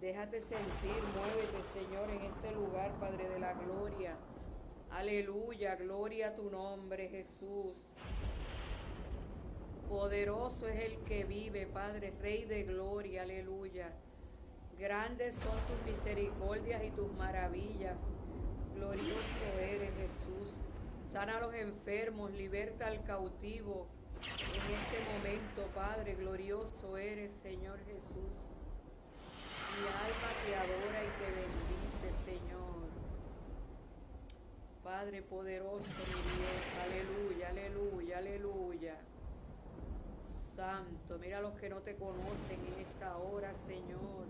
Déjate sentir, muévete, Señor, en este lugar, Padre de la gloria. Aleluya, gloria a tu nombre, Jesús. Poderoso es el que vive, Padre, Rey de gloria, aleluya. Grandes son tus misericordias y tus maravillas. Glorioso eres, Jesús. Sana a los enfermos, liberta al cautivo. En este momento, Padre, glorioso eres, Señor Jesús. Mi alma te adora y te bendice, Señor. Padre poderoso, mi Dios, aleluya, aleluya, aleluya. Santo, mira a los que no te conocen en esta hora, Señor,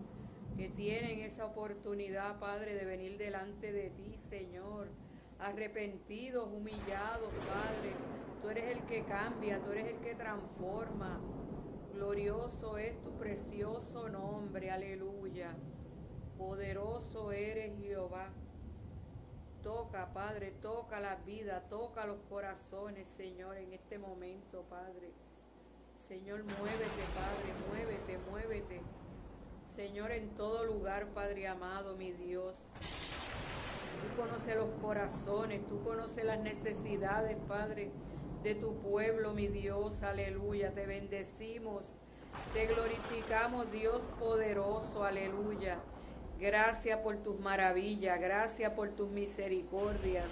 que tienen esa oportunidad, Padre, de venir delante de ti, Señor, arrepentidos, humillados, Padre. Tú eres el que cambia, tú eres el que transforma. Glorioso es tu precioso nombre, aleluya. Poderoso eres, Jehová. Toca, Padre, toca la vida, toca los corazones, Señor, en este momento, Padre. Señor, muévete, Padre, muévete, muévete. Señor, en todo lugar, Padre amado, mi Dios. Tú conoces los corazones, tú conoces las necesidades, Padre, de tu pueblo, mi Dios, aleluya. Te bendecimos, te glorificamos, Dios poderoso, aleluya. Gracias por tus maravillas, gracias por tus misericordias.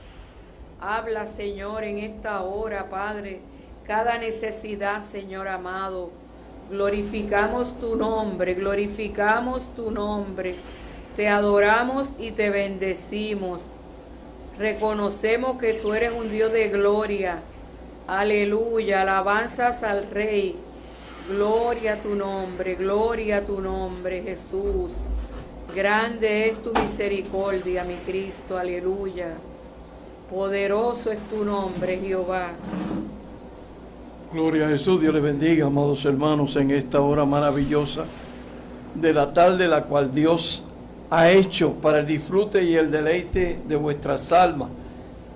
Habla, Señor, en esta hora, Padre, cada necesidad, Señor amado. Glorificamos tu nombre, glorificamos tu nombre. Te adoramos y te bendecimos. Reconocemos que tú eres un Dios de gloria. Aleluya, alabanzas al Rey. Gloria a tu nombre, Jesús. Grande es tu misericordia, mi Cristo, aleluya. Poderoso es tu nombre, Jehová. Gloria a Jesús, Dios les bendiga, amados hermanos, en esta hora maravillosa de la tarde, la cual Dios ha hecho para el disfrute y el deleite de vuestras almas.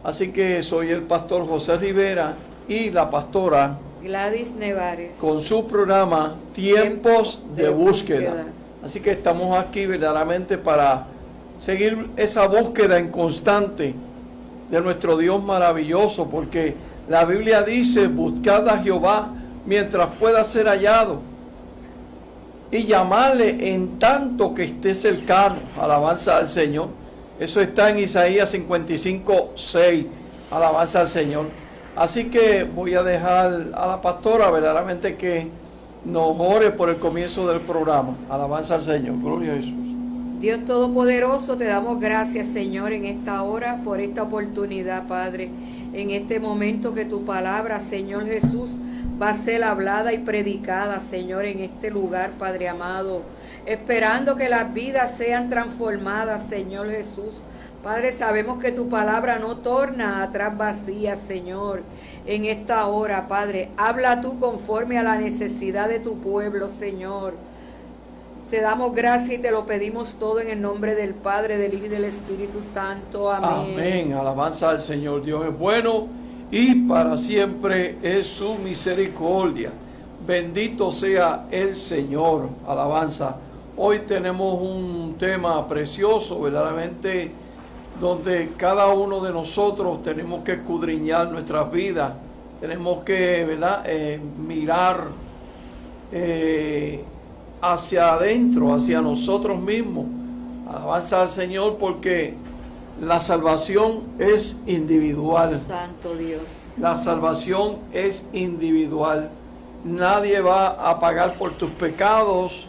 Así que soy el pastor José Rivera y la pastora Gladys Nevares, con su programa Tiempos de Búsqueda. Así que estamos aquí verdaderamente para seguir esa búsqueda en constante de nuestro Dios maravilloso, porque la Biblia dice: buscad a Jehová mientras pueda ser hallado y llamarle en tanto que esté cercano. Alabanza al Señor. Eso está en Isaías 55:6. Alabanza al Señor. Así que voy a dejar a la pastora verdaderamente que nos ore por el comienzo del programa. Alabanza al Señor. Gloria a Jesús. Dios Todopoderoso, te damos gracias, Señor, en esta hora, por esta oportunidad, Padre. En este momento que tu palabra, Señor Jesús, va a ser hablada y predicada, Señor, en este lugar, Padre amado. Esperando que las vidas sean transformadas, Señor Jesús. Padre, sabemos que tu palabra no torna atrás vacía, Señor. En esta hora, Padre, habla tú conforme a la necesidad de tu pueblo, Señor. Te damos gracias y te lo pedimos todo en el nombre del Padre, del Hijo y del Espíritu Santo. Amén. Amén. Alabanza al Señor. Dios es bueno y para siempre es su misericordia. Bendito sea el Señor. Alabanza. Hoy tenemos un tema precioso, verdaderamente, donde cada uno de nosotros tenemos que escudriñar nuestras vidas, tenemos que, ¿verdad?, mirar hacia adentro, hacia nosotros mismos. Alabanza al Señor, porque la salvación es individual. Santo Dios. La salvación es individual. Nadie va a pagar por tus pecados,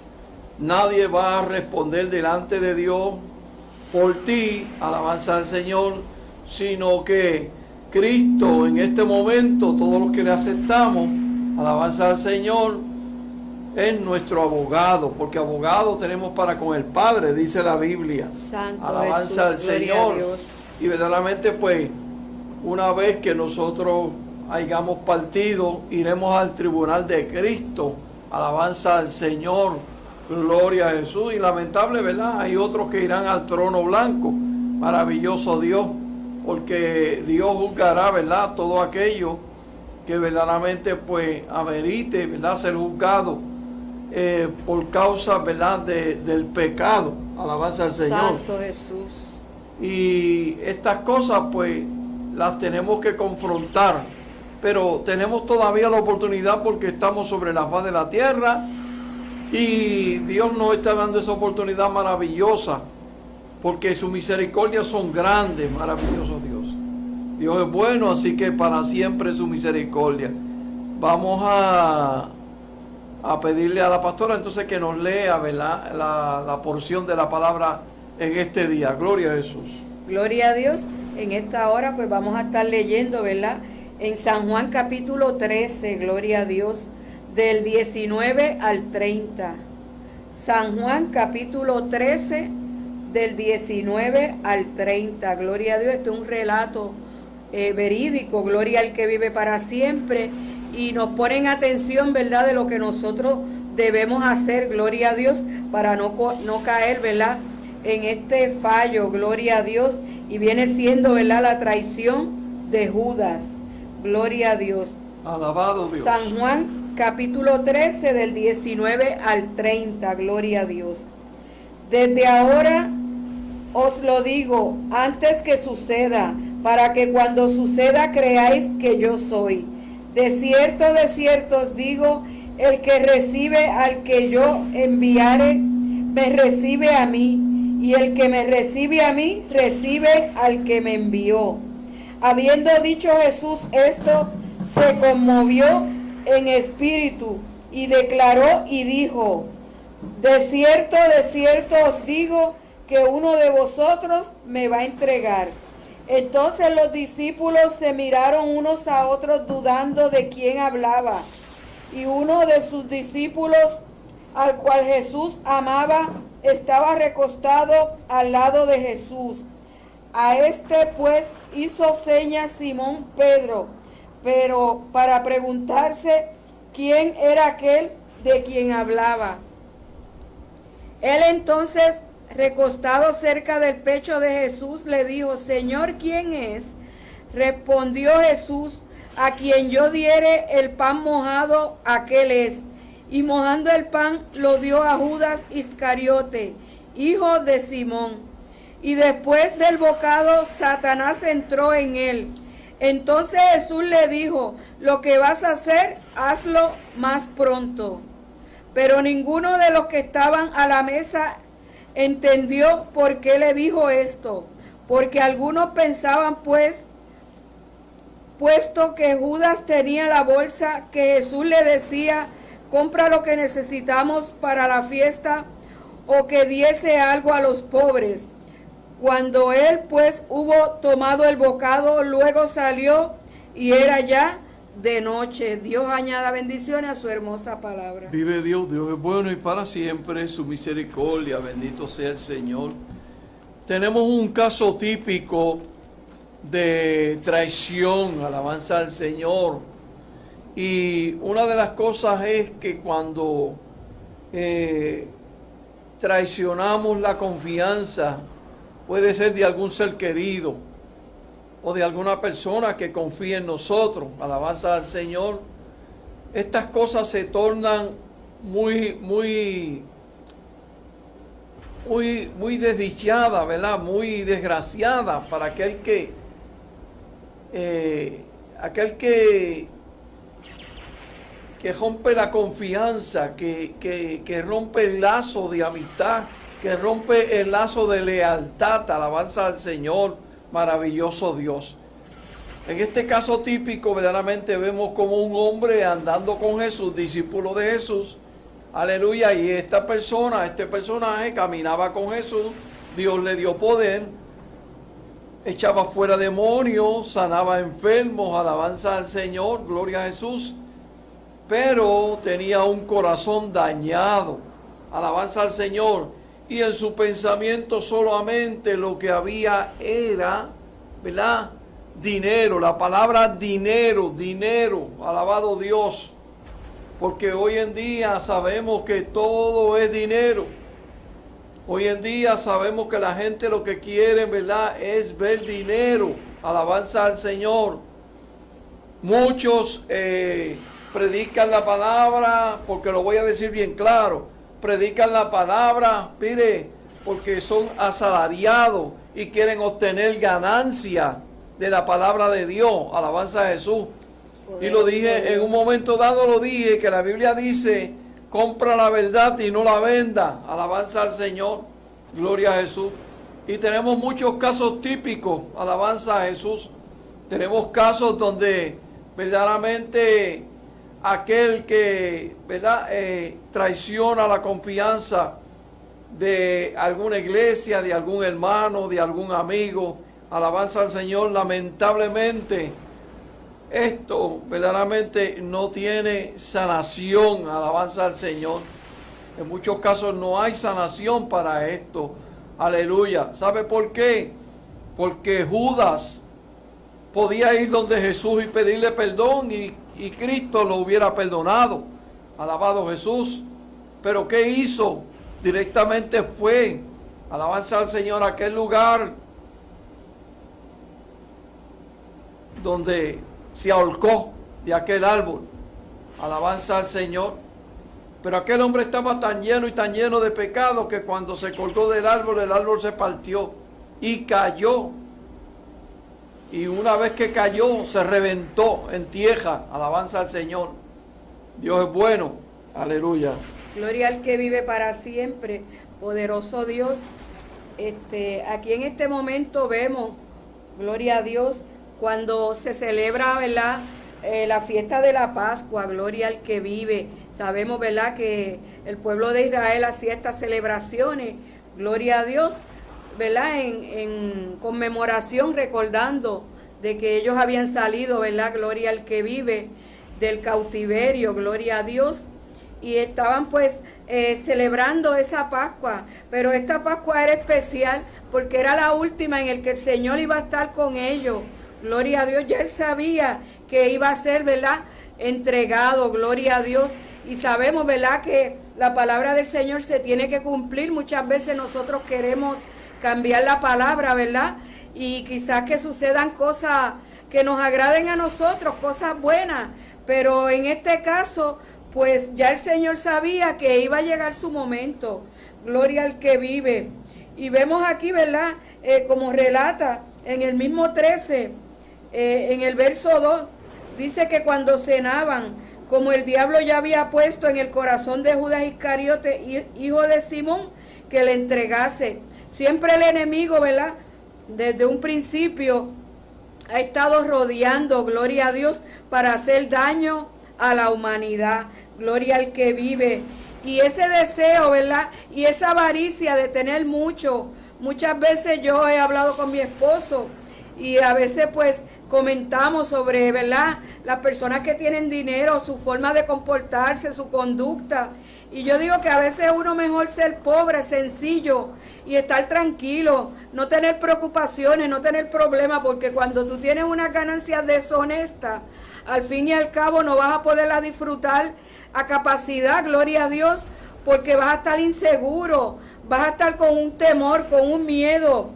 nadie va a responder delante de Dios por ti, alabanza al Señor, sino que Cristo en este momento, todos los que le aceptamos, alabanza al Señor, es nuestro abogado, porque abogado tenemos para con el Padre, dice la Biblia. Santo Alabanza Jesús, al Señor. Y verdaderamente, pues, una vez que nosotros hayamos partido, iremos al tribunal de Cristo. Alabanza al Señor. Gloria a Jesús. Y lamentable, ¿verdad? Hay otros que irán al trono blanco. Maravilloso Dios, porque Dios juzgará, ¿verdad?, todo aquello que verdaderamente, pues, amerite, ¿verdad?, ser juzgado por causa, ¿verdad?, del pecado. Alabanza al Señor. Santo Jesús. Y estas cosas pues las tenemos que confrontar, pero tenemos todavía la oportunidad porque estamos sobre la faz de la tierra y Dios nos está dando esa oportunidad maravillosa porque sus misericordias son grandes. Maravilloso Dios es bueno, así que para siempre su misericordia. Vamos a pedirle a la pastora entonces que nos lea, ¿verdad?, la porción de la palabra en este día. Gloria a Jesús. Gloria a Dios. En esta hora pues vamos a estar leyendo, ¿verdad?, en San Juan capítulo 13, gloria a Dios, del 19 al 30. San Juan capítulo 13, del 19 al 30. Gloria a Dios. Este es un relato verídico, gloria al que vive para siempre, y nos ponen atención, ¿verdad?, de lo que nosotros debemos hacer, gloria a Dios, para no caer, ¿verdad?, en este fallo, gloria a Dios, y viene siendo, ¿verdad?, la traición de Judas, gloria a Dios. Alabado Dios. San Juan capítulo 13 del 19 al 30, gloria a Dios. Desde ahora os lo digo, antes que suceda, para que cuando suceda creáis que yo soy. De cierto os digo, el que recibe al que yo enviare, me recibe a mí, y el que me recibe a mí, recibe al que me envió. Habiendo dicho Jesús esto, se conmovió en espíritu, y declaró y dijo, de cierto os digo, que uno de vosotros me va a entregar. Entonces los discípulos se miraron unos a otros dudando de quién hablaba. Y uno de sus discípulos, al cual Jesús amaba, estaba recostado al lado de Jesús. A este pues hizo señas Simón Pedro, pero para preguntarse quién era aquel de quien hablaba. Él entonces, recostado cerca del pecho de Jesús, le dijo, Señor, ¿quién es? Respondió Jesús, a quien yo diere el pan mojado, aquel es. Y mojando el pan lo dio a Judas Iscariote, hijo de Simón. Y después del bocado, Satanás entró en él. Entonces Jesús le dijo, lo que vas a hacer, hazlo más pronto. Pero ninguno de los que estaban a la mesa entendió por qué le dijo esto, porque algunos pensaban puesto que Judas tenía la bolsa, que Jesús le decía, compra lo que necesitamos para la fiesta, o que diese algo a los pobres. Cuando él pues hubo tomado el bocado, luego salió y era ya de noche. Dios añada bendiciones a su hermosa palabra. Vive Dios, Dios es bueno y para siempre su misericordia, bendito sea el Señor. Tenemos un caso típico de traición, alabanza al Señor. Y una de las cosas es que cuando traicionamos la confianza, puede ser de algún ser querido o de alguna persona que confía en nosotros, alabanza al Señor, estas cosas se tornan muy desdichadas, ¿verdad? Muy desgraciadas para aquel que rompe la confianza, que rompe el lazo de amistad, que rompe el lazo de lealtad, alabanza al Señor, maravilloso Dios. En este caso típico, verdaderamente vemos como un hombre andando con Jesús, discípulo de Jesús, aleluya, y esta persona, este personaje caminaba con Jesús, Dios le dio poder, echaba fuera demonios, sanaba enfermos, alabanza al Señor, gloria a Jesús, pero tenía un corazón dañado, alabanza al Señor, y en su pensamiento solamente lo que había era, ¿verdad?, dinero, la palabra dinero, alabado Dios, porque hoy en día sabemos que todo es dinero. Hoy en día sabemos que la gente lo que quiere, ¿verdad?, es ver dinero, alabanza al Señor. Muchos predican la palabra, porque lo voy a decir bien claro, predican la palabra, mire, porque son asalariados y quieren obtener ganancia de la palabra de Dios. Alabanza a Jesús. Y lo dije, en un momento dado lo dije, que la Biblia dice, compra la verdad y no la venda. Alabanza al Señor, gloria a Jesús. Y tenemos muchos casos típicos, alabanza a Jesús. Tenemos casos donde verdaderamente aquel que, ¿verdad?, traiciona la confianza de alguna iglesia, de algún hermano, de algún amigo, alabanza al Señor, lamentablemente esto verdaderamente no tiene sanación, alabanza al Señor. En muchos casos no hay sanación para esto, aleluya. ¿Sabe por qué? Porque Judas podía ir donde Jesús y pedirle perdón y Cristo lo hubiera perdonado, alabado Jesús. Pero ¿qué hizo? Directamente fue, alabanza al Señor, a aquel lugar donde se ahorcó de aquel árbol, alabanza al Señor. Pero aquel hombre estaba tan lleno y tan lleno de pecado que cuando se colgó del árbol, el árbol se partió y cayó. Y una vez que cayó, se reventó en tierra, alabanza al Señor. Dios es bueno, aleluya. Gloria al que vive para siempre, poderoso Dios. Aquí en este momento vemos, gloria a Dios, cuando se celebra, ¿verdad?, la fiesta de la Pascua, gloria al que vive. Sabemos, ¿verdad?, que el pueblo de Israel hacía estas celebraciones, gloria a Dios, ¿verdad?, en conmemoración, recordando de que ellos habían salido, ¿verdad?, gloria al que vive, del cautiverio, gloria a Dios, y estaban pues celebrando esa Pascua, pero esta Pascua era especial porque era la última en el que el Señor iba a estar con ellos, gloria a Dios. Ya Él sabía que iba a ser, ¿verdad?, entregado, gloria a Dios, y sabemos, ¿verdad?, que la palabra del Señor se tiene que cumplir. Muchas veces nosotros queremos cambiar la palabra, ¿verdad?, y quizás que sucedan cosas que nos agraden a nosotros, cosas buenas, pero en este caso, pues ya el Señor sabía que iba a llegar su momento, gloria al que vive. Y vemos aquí, ¿verdad?, como relata en el mismo 13, en el verso 2, dice que cuando cenaban, como el diablo ya había puesto en el corazón de Judas Iscariote, hijo de Simón, que le entregase. Siempre el enemigo, ¿verdad?, desde un principio ha estado rodeando, gloria a Dios, para hacer daño a la humanidad, gloria al que vive. Y ese deseo, ¿verdad?, y esa avaricia de tener mucho, muchas veces yo he hablado con mi esposo y a veces pues comentamos sobre, ¿verdad?, las personas que tienen dinero, su forma de comportarse, su conducta. Y yo digo que a veces uno mejor ser pobre, sencillo y estar tranquilo, no tener preocupaciones, no tener problemas, porque cuando tú tienes unas ganancias deshonestas, al fin y al cabo no vas a poderlas disfrutar a capacidad, gloria a Dios, porque vas a estar inseguro, vas a estar con un temor, con un miedo.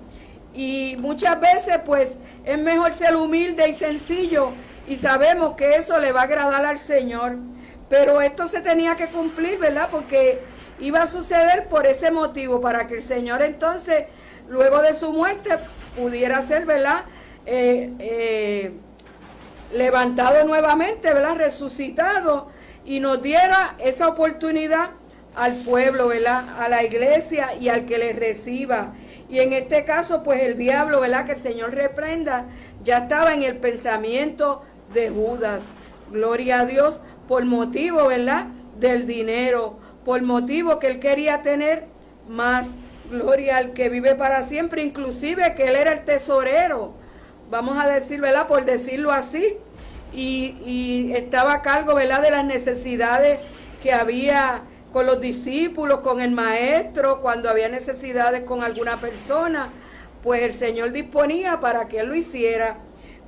Y muchas veces pues es mejor ser humilde y sencillo, y sabemos que eso le va a agradar al Señor. Pero esto se tenía que cumplir, ¿verdad?, porque iba a suceder por ese motivo, para que el Señor entonces, luego de su muerte, pudiera ser, ¿verdad?, levantado nuevamente, ¿verdad?, resucitado, y nos diera esa oportunidad al pueblo, ¿verdad?, a la iglesia y al que le reciba. Y en este caso, pues el diablo, ¿verdad?, que el Señor reprenda, ya estaba en el pensamiento de Judas, gloria a Dios, por motivo, ¿verdad?, del dinero, por motivo que él quería tener más, gloria al que vive para siempre, inclusive que él era el tesorero, vamos a decir, ¿verdad?, por decirlo así, y estaba a cargo, ¿verdad?, de las necesidades que había con los discípulos, con el maestro, cuando había necesidades con alguna persona, pues el Señor disponía para que él lo hiciera,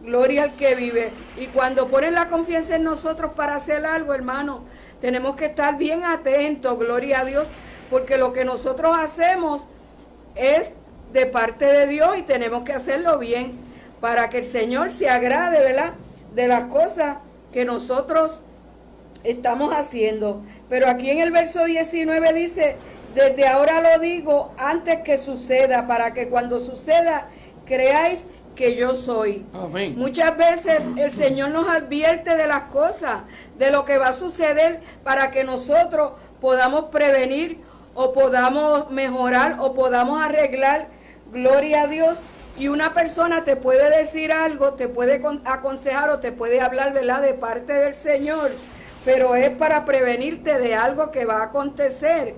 gloria al que vive. Y cuando ponen la confianza en nosotros para hacer algo, hermano, tenemos que estar bien atentos, gloria a Dios, porque lo que nosotros hacemos es de parte de Dios y tenemos que hacerlo bien para que el Señor se agrade, ¿verdad?, de las cosas que nosotros estamos haciendo. Pero aquí en el verso 19 dice, desde ahora lo digo antes que suceda, para que cuando suceda creáis que yo soy. Amén. Muchas veces el Señor nos advierte de las cosas, de lo que va a suceder, para que nosotros podamos prevenir o podamos mejorar o podamos arreglar. Gloria a Dios. Y una persona te puede decir algo, te puede aconsejar o te puede hablar, ¿verdad?, de parte del Señor, pero es para prevenirte de algo que va a acontecer,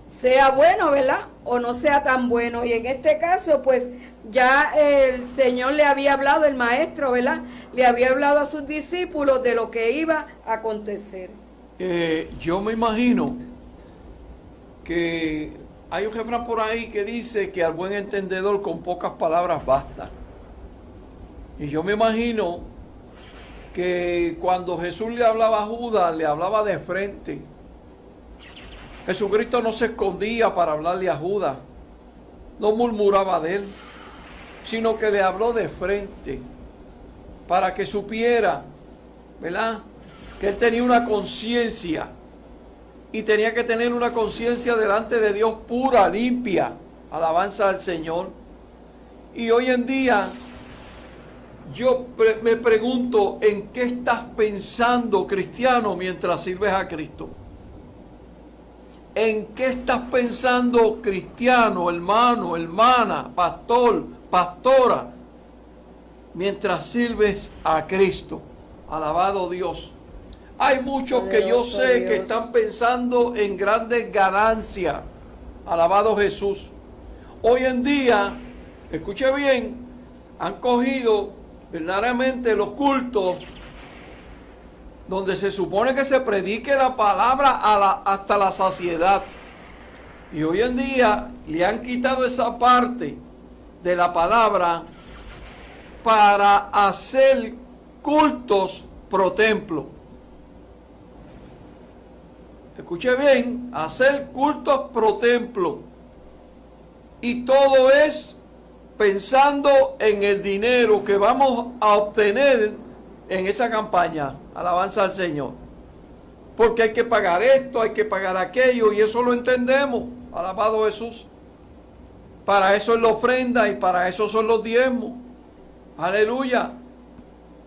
sea bueno, ¿verdad?, o no sea tan bueno. Y en este caso, pues, ya el Señor le había hablado, el maestro, ¿verdad?, le había hablado a sus discípulos de lo que iba a acontecer. Yo me imagino que hay un refrán por ahí que dice que al buen entendedor con pocas palabras basta. Y yo me imagino que cuando Jesús le hablaba a Judas, le hablaba de frente. Jesucristo no se escondía para hablarle a Judas, no murmuraba de él, sino que le habló de frente, para que supiera, ¿verdad?, que él tenía una conciencia, y tenía que tener una conciencia delante de Dios pura, limpia. Alabanza al Señor. Y hoy en día yo me pregunto, ¿en qué estás pensando, cristiano, mientras sirves a Cristo? ¿En qué estás pensando, cristiano, hermano, hermana, pastor, pastora, mientras sirves a Cristo? Alabado Dios. Hay muchos que yo sé que están pensando en grandes ganancias. Alabado Jesús. Hoy en día, escuche bien, han cogido verdaderamente los cultos donde se supone que se predique la palabra hasta la saciedad. Y hoy en día le han quitado esa parte de la palabra para hacer cultos pro templo. Escuche bien, hacer cultos pro templo. Y todo es pensando en el dinero que vamos a obtener en esa campaña. Alabanza al Señor. Porque hay que pagar esto, hay que pagar aquello, y eso lo entendemos. Alabado Jesús. Para eso es la ofrenda y para eso son los diezmos. Aleluya.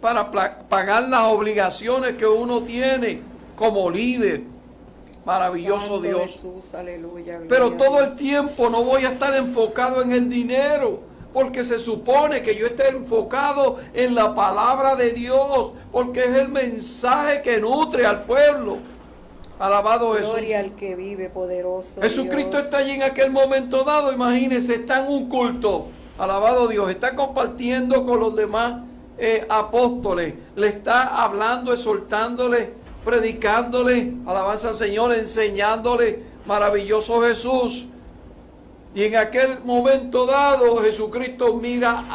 Para pagar las obligaciones que uno tiene como líder. Maravilloso Santo Dios. Jesús, aleluya, pero todo gloria. el tiempo no voy a estar enfocado en el dinero, porque se supone que yo esté enfocado en la palabra de Dios, porque es el mensaje que nutre al pueblo. Alabado Jesús. Gloria al que vive, poderoso Jesucristo Dios. está allí en aquel momento dado, imagínense, está en un culto. Alabado Dios, está compartiendo con los demás apóstoles, le está hablando, exhortándole, predicándole, alabanza al Señor, enseñándole, maravilloso Jesús. Y en aquel momento dado, Jesucristo mira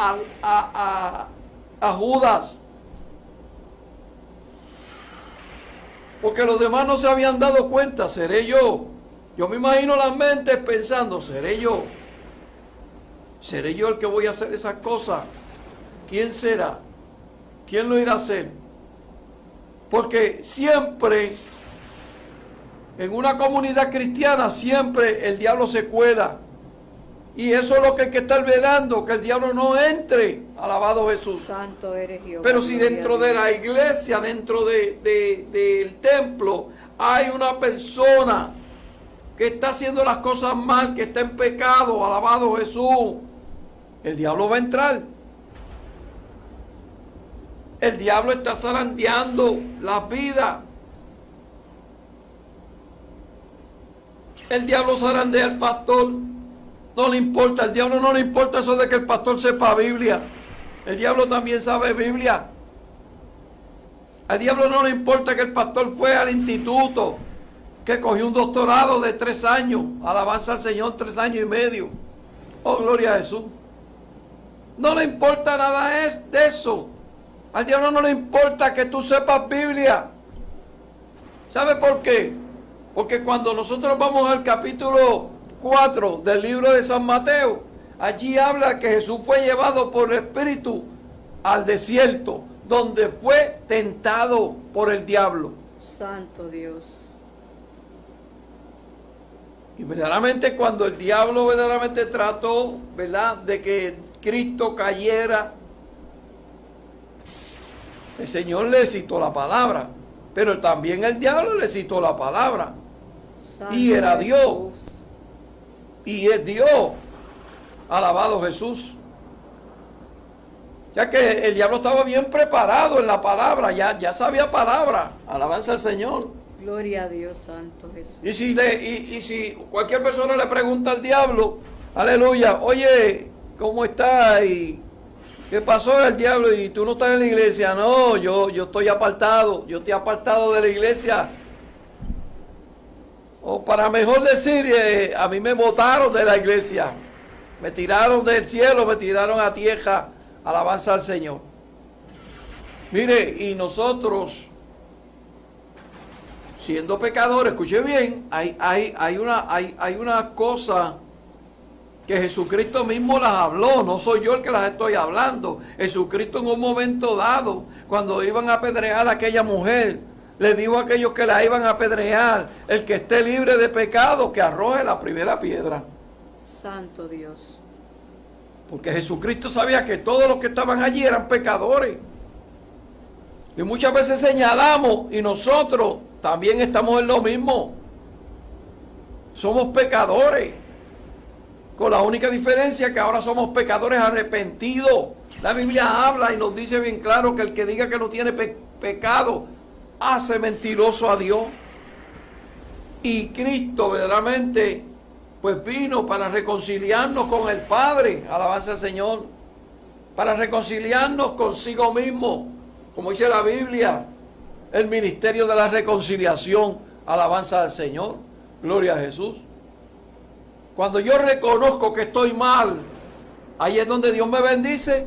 a Judas, porque los demás no se habían dado cuenta. ¿Seré yo? Yo me imagino las mentes pensando, ¿seré yo? ¿Seré yo el que voy a hacer esas cosas? ¿Quién será? ¿Quién lo irá a hacer? Porque siempre, en una comunidad cristiana, siempre el diablo se cuela. Y eso es lo que hay que estar velando, que el diablo no entre. Alabado Jesús. Santo eres Jehová. Pero si dentro de la iglesia, dentro del templo, hay una persona que está haciendo las cosas mal, que está en pecado, alabado Jesús, el diablo va a entrar. El diablo está zarandeando las vidas. El diablo zarandea al pastor. No le importa, al diablo no le importa eso de que el pastor sepa Biblia. El diablo también sabe Biblia. Al diablo no le importa que el pastor fue al instituto, que cogió un doctorado de 3 años. Alabanza al Señor, 3 años y medio. Oh, gloria a Jesús. No le importa nada de eso. Al diablo no le importa que tú sepas Biblia. ¿Sabe por qué? Porque cuando nosotros vamos al capítulo 4 del libro de San Mateo, allí habla que Jesús fue llevado por el Espíritu al desierto, donde fue tentado por el diablo. Santo Dios. Y verdaderamente cuando el diablo verdaderamente trató, ¿verdad?, de que Cristo cayera, el Señor le citó la palabra, pero también el diablo le citó la palabra. Santo Y era Dios. Jesús. Y es Dios. Alabado Jesús. Ya que el diablo estaba bien preparado en la palabra, ya sabía palabra. Alabanza al Señor. Gloria a Dios, Santo Jesús. Y si cualquier persona le pregunta al diablo, aleluya, oye, ¿cómo estás? ¿Y qué pasó el diablo? ¿Y tú no estás en la iglesia? No, yo estoy apartado, yo estoy apartado de la iglesia. O para mejor decir, a mí me botaron de la iglesia. Me tiraron del cielo, me tiraron a tierra. Alabanza al Señor. Mire, y nosotros, siendo pecadores, escuche bien, hay una cosa que Jesucristo mismo las habló, no soy yo el que las estoy hablando. Jesucristo en un momento dado, cuando iban a apedrear a aquella mujer, le dijo a aquellos que la iban a apedrear, el que esté libre de pecado, que arroje la primera piedra. Santo Dios. Porque Jesucristo sabía que todos los que estaban allí eran pecadores. Y muchas veces señalamos, y nosotros también estamos en lo mismo. Somos pecadores. Con la única diferencia que ahora somos pecadores arrepentidos. La Biblia habla y nos dice bien claro que el que diga que no tiene pecado, hace mentiroso a Dios. Y Cristo verdaderamente pues vino para reconciliarnos con el Padre, alabanza al Señor, para reconciliarnos consigo mismo, como dice la Biblia, el ministerio de la reconciliación, alabanza al Señor, gloria a Jesús. Cuando yo reconozco que estoy mal, ahí es donde Dios me bendice.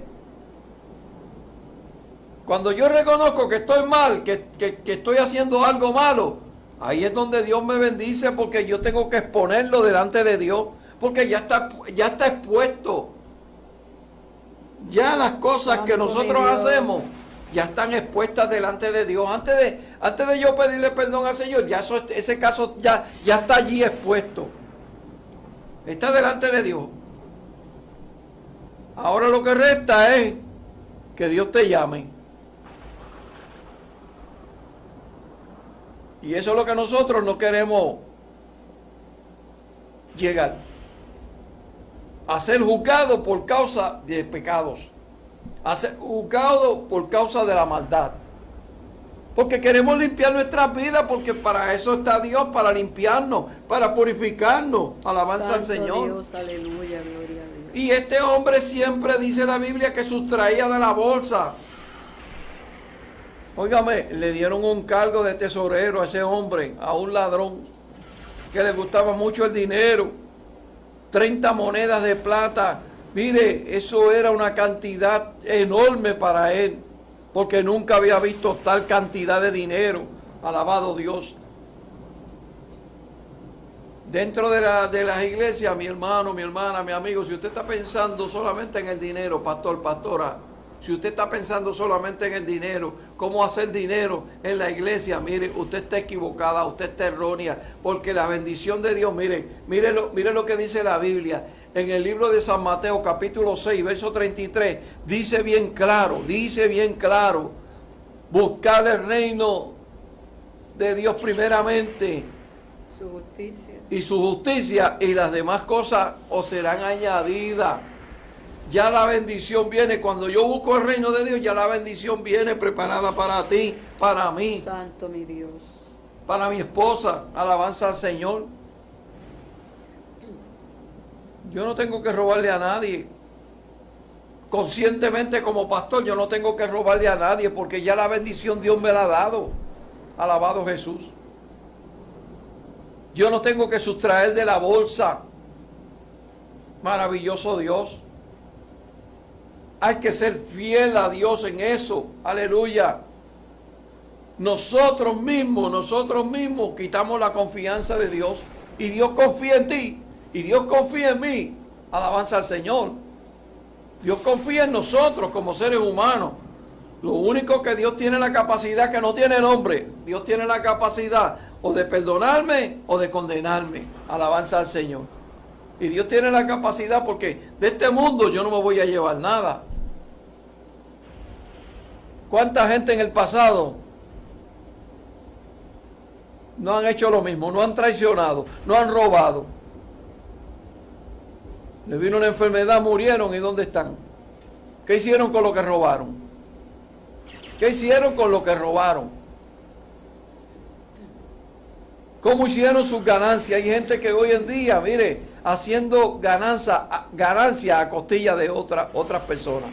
Cuando yo reconozco que estoy mal, que estoy haciendo algo malo, ahí es donde Dios me bendice, porque yo tengo que exponerlo delante de Dios, porque ya está expuesto. Ya las cosas que nosotros hacemos ya están expuestas delante de Dios. Antes de yo pedirle perdón al Señor, ya ese caso ya está allí expuesto. Está delante de Dios. Ahora lo que resta es que Dios te llame. Y eso es lo que nosotros no queremos llegar. A ser juzgados por causa de pecados. A ser juzgados por causa de la maldad. Porque queremos limpiar nuestras vidas, porque para eso está Dios, para limpiarnos, para purificarnos. Alabanza al Señor. Dios, aleluya, gloria a Dios. Y este hombre siempre dice la Biblia que sustraía de la bolsa. Óigame, le dieron un cargo de tesorero a ese hombre, a un ladrón, que le gustaba mucho el dinero. 30 monedas de plata. Mire, eso era una cantidad enorme para él, porque nunca había visto tal cantidad de dinero. Alabado Dios. Dentro de las iglesias, mi hermano, mi hermana, mi amigo, si usted está pensando solamente en el dinero, pastor, pastora, si usted está pensando solamente en el dinero, cómo hacer dinero en la iglesia, mire, usted está equivocada, usted está errónea, porque la bendición de Dios, mire lo que dice la Biblia. En el libro de San Mateo, capítulo 6, verso 33, dice bien claro, buscad el reino de Dios primeramente, su justicia, y su justicia, y las demás cosas os serán añadidas. Ya la bendición viene. Cuando yo busco el reino de Dios, ya la bendición viene preparada para ti, para mí. Santo mi Dios. Para mi esposa. Alabanza al Señor. Yo no tengo que robarle a nadie. Conscientemente como pastor, yo no tengo que robarle a nadie, porque ya la bendición Dios me la ha dado. Alabado Jesús. Yo no tengo que sustraer de la bolsa. Maravilloso Dios. Hay que ser fiel a Dios en eso. Aleluya. Nosotros mismos quitamos la confianza de Dios. Y Dios confía en ti. Y Dios confía en mí. Alabanza al Señor. Dios confía en nosotros como seres humanos. Lo único que Dios tiene la capacidad, que no tiene nombre, Dios tiene la capacidad o de perdonarme o de condenarme. Alabanza al Señor. Y Dios tiene la capacidad, porque de este mundo yo no me voy a llevar nada. ¿Cuánta gente en el pasado no han hecho lo mismo? No han traicionado, no han robado. Le vino una enfermedad, murieron, ¿y dónde están? ¿Qué hicieron con lo que robaron? ¿Qué hicieron con lo que robaron? ¿Cómo hicieron sus ganancias? Hay gente que hoy en día, mire, haciendo ganancia a costilla de otras personas.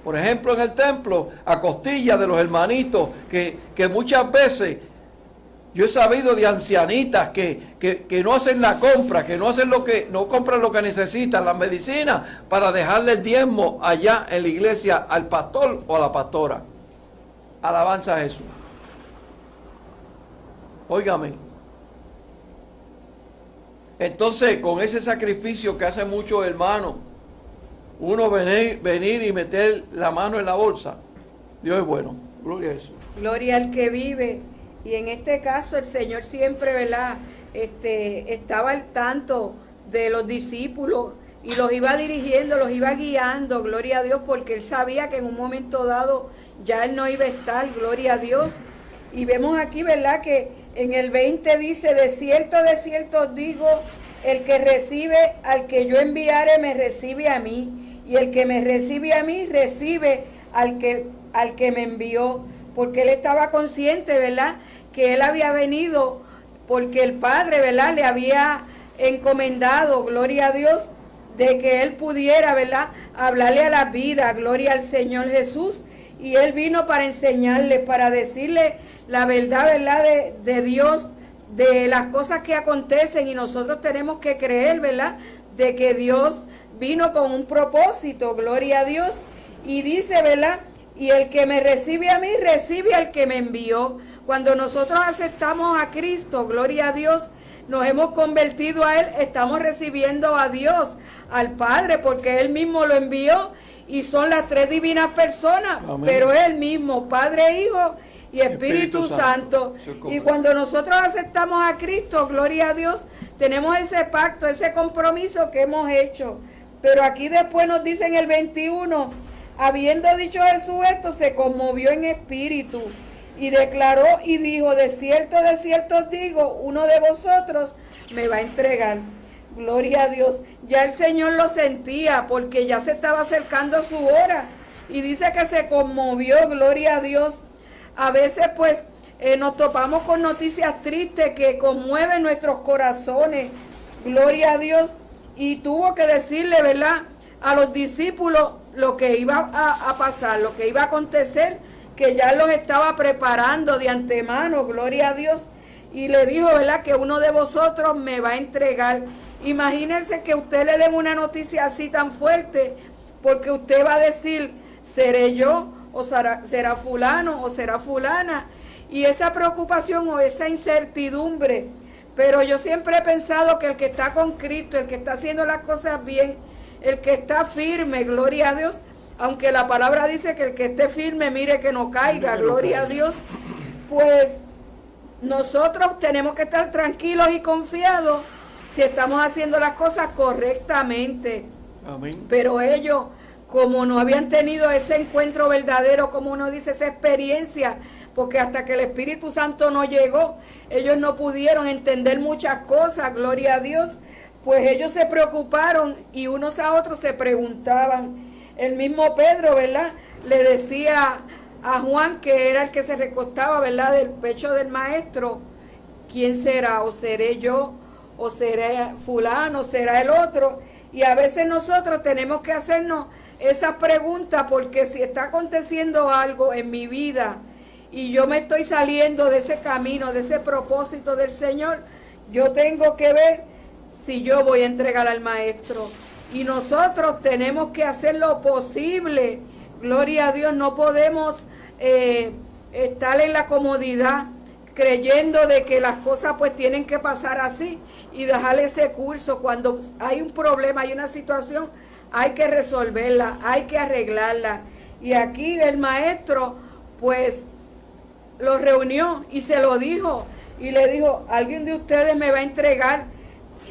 Por ejemplo, en el templo, a costilla de los hermanitos, que muchas veces yo he sabido de ancianitas que no hacen la compra, que no compran lo que necesitan, las medicinas, para dejarle el diezmo allá en la iglesia al pastor o a la pastora. Alabanza a Jesús. Óigame. Entonces, con ese sacrificio que hacen muchos hermanos, uno venir y meter la mano en la bolsa, Dios es bueno. Gloria a Jesús. Gloria al que vive. Y en este caso el Señor siempre, ¿verdad? Estaba al tanto de los discípulos y los iba dirigiendo, los iba guiando, gloria a Dios, porque Él sabía que en un momento dado ya Él no iba a estar, gloria a Dios. Y vemos aquí, ¿verdad?, que en el 20 dice: de cierto os digo, el que recibe al que yo enviare me recibe a mí, y el que me recibe a mí recibe al que me envió. Porque Él estaba consciente, ¿verdad?, que Él había venido porque el Padre, ¿verdad?, le había encomendado, gloria a Dios, de que Él pudiera, ¿verdad?, hablarle a la vida, gloria al Señor Jesús. Y Él vino para enseñarle, para decirle la verdad, ¿verdad?, de Dios, de las cosas que acontecen, y nosotros tenemos que creer, ¿verdad?, de que Dios vino con un propósito, gloria a Dios. Y dice, ¿verdad?, y el que me recibe a mí, recibe al que me envió. Cuando nosotros aceptamos a Cristo, gloria a Dios, nos hemos convertido a Él, estamos recibiendo a Dios, al Padre, porque Él mismo lo envió, y son las tres divinas personas. Amén. Pero Él mismo, Padre, Hijo y Espíritu Santo. Y cuando nosotros aceptamos a Cristo, gloria a Dios, tenemos ese pacto, ese compromiso que hemos hecho. Pero aquí después nos dice en el 21, habiendo dicho Jesús esto, se conmovió en espíritu y declaró y dijo: de cierto os digo, uno de vosotros me va a entregar. Gloria a Dios. Ya el Señor lo sentía, porque ya se estaba acercando su hora, y dice que se conmovió, gloria a Dios. A veces pues nos topamos con noticias tristes que conmueven nuestros corazones, gloria a Dios, y tuvo que decirle, ¿verdad?, a los discípulos lo que iba a pasar, lo que iba a acontecer, que ya los estaba preparando de antemano, gloria a Dios, y le dijo, ¿verdad?, que uno de vosotros me va a entregar. Imagínense que usted le den una noticia así tan fuerte, porque usted va a decir: ¿seré yo? ¿O será fulano? ¿O será fulana? Y esa preocupación o esa incertidumbre. Pero yo siempre he pensado que el que está con Cristo, el que está haciendo las cosas bien, el que está firme, gloria a Dios, aunque la palabra dice que el que esté firme, mire que no caiga, gloria a Dios, pues nosotros tenemos que estar tranquilos y confiados si estamos haciendo las cosas correctamente. Amén. Pero ellos, como no habían tenido ese encuentro verdadero, como uno dice, esa experiencia, porque hasta que el Espíritu Santo no llegó, ellos no pudieron entender muchas cosas, gloria a Dios, pues ellos se preocuparon y unos a otros se preguntaban. El mismo Pedro, ¿verdad?, le decía a Juan, que era el que se recostaba, ¿verdad?, del pecho del maestro: ¿quién será? ¿O seré yo? ¿O será fulano? ¿O será el otro? Y a veces nosotros tenemos que hacernos esas preguntas, porque si está aconteciendo algo en mi vida y yo me estoy saliendo de ese camino, de ese propósito del Señor, yo tengo que ver si yo voy a entregar al maestro. Y nosotros tenemos que hacer lo posible, gloria a Dios. No podemos estar en la comodidad creyendo de que las cosas pues tienen que pasar así y dejar ese curso. Cuando hay un problema, hay una situación, hay que resolverla, hay que arreglarla. Y aquí el maestro pues los reunió y se lo dijo. Y le dijo, alguien de ustedes me va a entregar.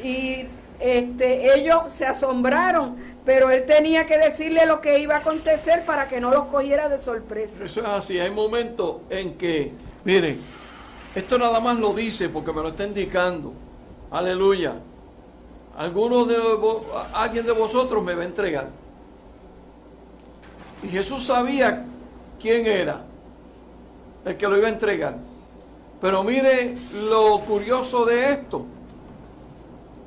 Y ellos se asombraron, pero él tenía que decirle lo que iba a acontecer para que no los cogiera de sorpresa. Eso es así. Hay momentos en que, miren, esto nada más lo dice porque me lo está indicando. Aleluya. Alguien de vosotros me va a entregar. Y Jesús sabía quién era el que lo iba a entregar. Pero mire lo curioso de esto,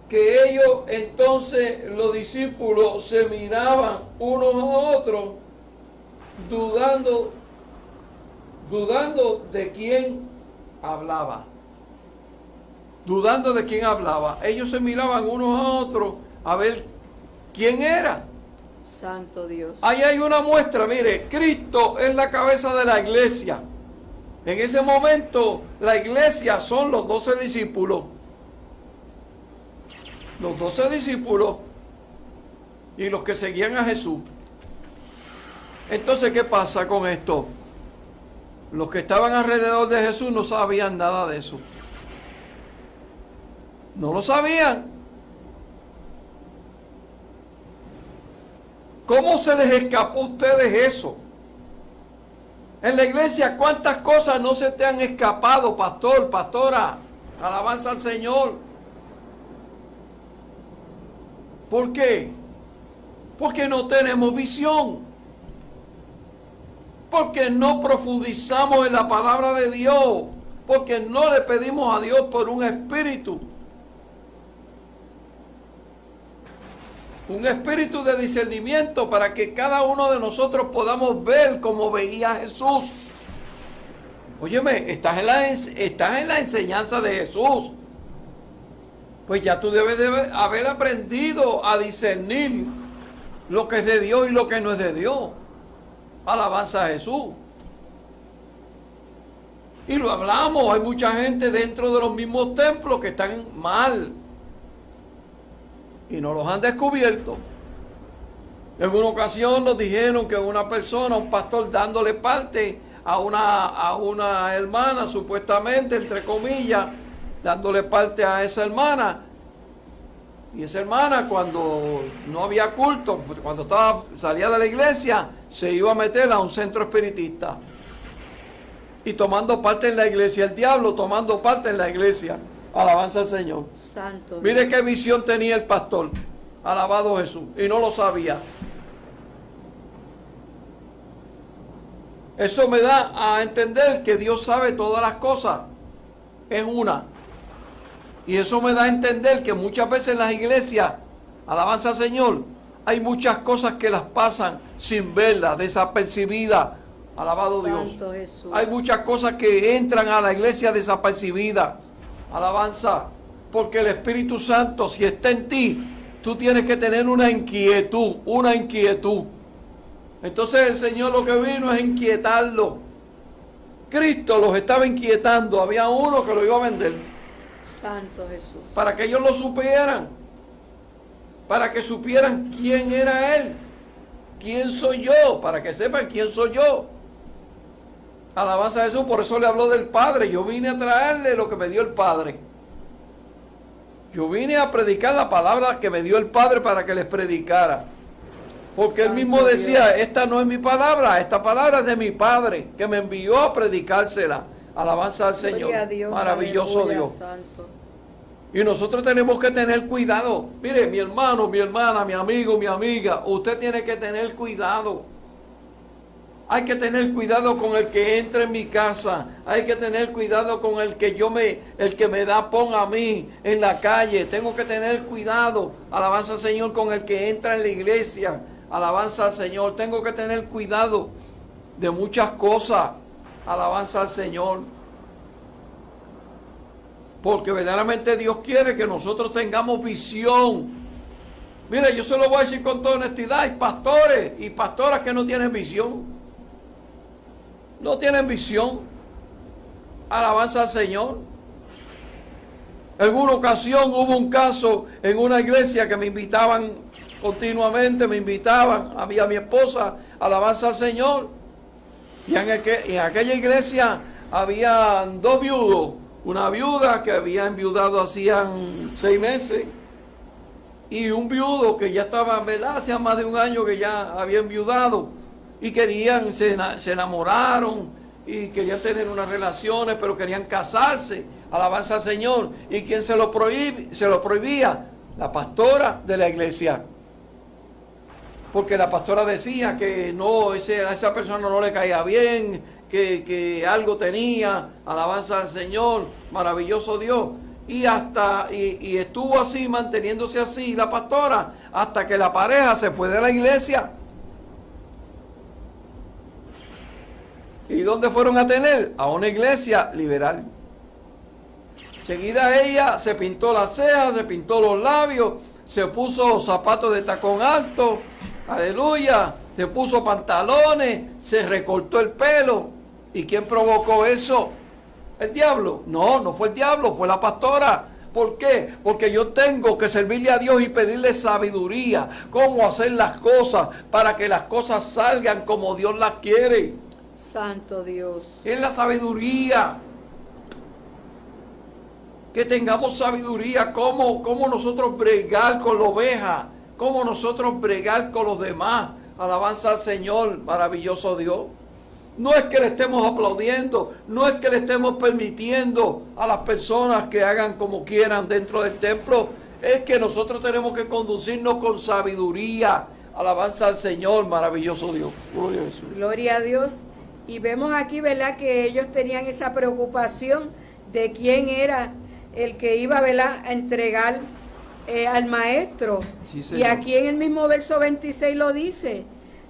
que ellos entonces, los discípulos, se miraban unos a otros, dudando de quién hablaba. Dudando de quién hablaba. Ellos se miraban unos a otros a ver quién era. Santo Dios. Ahí hay una muestra, mire, Cristo es la cabeza de la iglesia. En ese momento, la iglesia son los 12 discípulos. Los 12 discípulos y los que seguían a Jesús. Entonces, ¿qué pasa con esto? Los que estaban alrededor de Jesús no sabían nada de eso. No lo sabían. ¿Cómo se les escapó a ustedes eso? En la iglesia, ¿cuántas cosas no se te han escapado, pastor, pastora? Alabanza al Señor. ¿Por qué? Porque no tenemos visión. Porque no profundizamos en la palabra de Dios. Porque no le pedimos a Dios por un espíritu. Un espíritu de discernimiento para que cada uno de nosotros podamos ver como veía Jesús. Óyeme, estás en la enseñanza de Jesús. Pues ya tú debes de haber aprendido a discernir lo que es de Dios y lo que no es de Dios. Alabanza a Jesús. Y lo hablamos, hay mucha gente dentro de los mismos templos que están mal. Y no los han descubierto. En una ocasión nos dijeron que una persona, un pastor, dándole parte a una hermana, supuestamente, entre comillas, dándole parte a esa hermana. Y esa hermana, cuando no había culto, cuando salía de la iglesia, se iba a meter a un centro espiritista. Y tomando parte en la iglesia, el diablo tomando parte en la iglesia. Alabanza al Señor. Santo. Mire qué visión tenía el pastor. Alabado Jesús. Y no lo sabía. Eso me da a entender que Dios sabe todas las cosas. Es una. Y eso me da a entender que muchas veces en las iglesias, alabanza al Señor, hay muchas cosas que las pasan sin verlas, desapercibidas. Alabado Santo Dios. Jesús. Hay muchas cosas que entran a la iglesia desapercibidas. Alabanza, porque el Espíritu Santo, si está en ti, tú tienes que tener una inquietud. Entonces el Señor lo que vino es inquietarlo. Cristo los estaba inquietando, había uno que lo iba a vender. Santo Jesús. Para que ellos lo supieran, para que supieran quién era Él, quién soy yo, para que sepan quién soy yo. Alabanza a Jesús, por eso le habló del Padre. Yo vine a traerle lo que me dio el Padre. Yo vine a predicar la palabra que me dio el Padre para que les predicara. Porque Él mismo decía, esta no es mi palabra, esta palabra es de mi Padre, que me envió a predicársela. Alabanza al Señor. Dios, maravilloso aleluya, Dios. Santo. Y nosotros tenemos que tener cuidado. Mire, mi hermano, mi hermana, mi amigo, mi amiga, usted tiene que tener cuidado. Hay que tener cuidado con el que entra en mi casa. Hay que tener cuidado con el que me da pon a mí en la calle. Tengo que tener cuidado. Alabanza al Señor con el que entra en la iglesia. Alabanza al Señor. Tengo que tener cuidado de muchas cosas. Alabanza al Señor. Porque verdaderamente Dios quiere que nosotros tengamos visión. Mire, yo se lo voy a decir con toda honestidad. Hay pastores y pastoras que no tienen visión. No tienen visión. Alabanza al Señor. En alguna ocasión hubo un caso en una iglesia que me invitaban continuamente, había mi esposa, alabanza al Señor. Y en aquella iglesia habían 2 viudos, una viuda que había enviudado hacían 6 meses y un viudo que ya estaba, ¿verdad? Hacía más de 1 año que ya había enviudado y se enamoraron y querían tener unas relaciones, pero querían casarse. Alabanza al Señor. ¿Y quién se lo prohibía? La pastora de la iglesia. Porque la pastora decía que no, a esa persona no le caía bien, que algo tenía. Alabanza al Señor, maravilloso Dios. Y estuvo así, manteniéndose así la pastora, hasta que la pareja se fue de la iglesia. ¿Y dónde fueron a tener? A una iglesia liberal. Seguida ella se pintó las cejas, se pintó los labios, se puso zapatos de tacón alto, aleluya, se puso pantalones, se recortó el pelo. ¿Y quién provocó eso? ¿El diablo? No, no fue el diablo, fue la pastora. ¿Por qué? Porque yo tengo que servirle a Dios y pedirle sabiduría, cómo hacer las cosas para que las cosas salgan como Dios las quiere. Santo Dios. Es la sabiduría. Que tengamos sabiduría, cómo nosotros bregar con la oveja, cómo nosotros bregar con los demás. Alabanza al Señor, maravilloso Dios. No es que le estemos aplaudiendo, no es que le estemos permitiendo a las personas que hagan como quieran dentro del templo, es que nosotros tenemos que conducirnos con sabiduría. Alabanza al Señor, maravilloso Dios. Gloria a Jesús. Gloria a Dios. Y vemos aquí, ¿verdad?, que ellos tenían esa preocupación de quién era el que iba, ¿verdad?, a entregar al maestro. Sí, y aquí en el mismo verso 26 lo dice: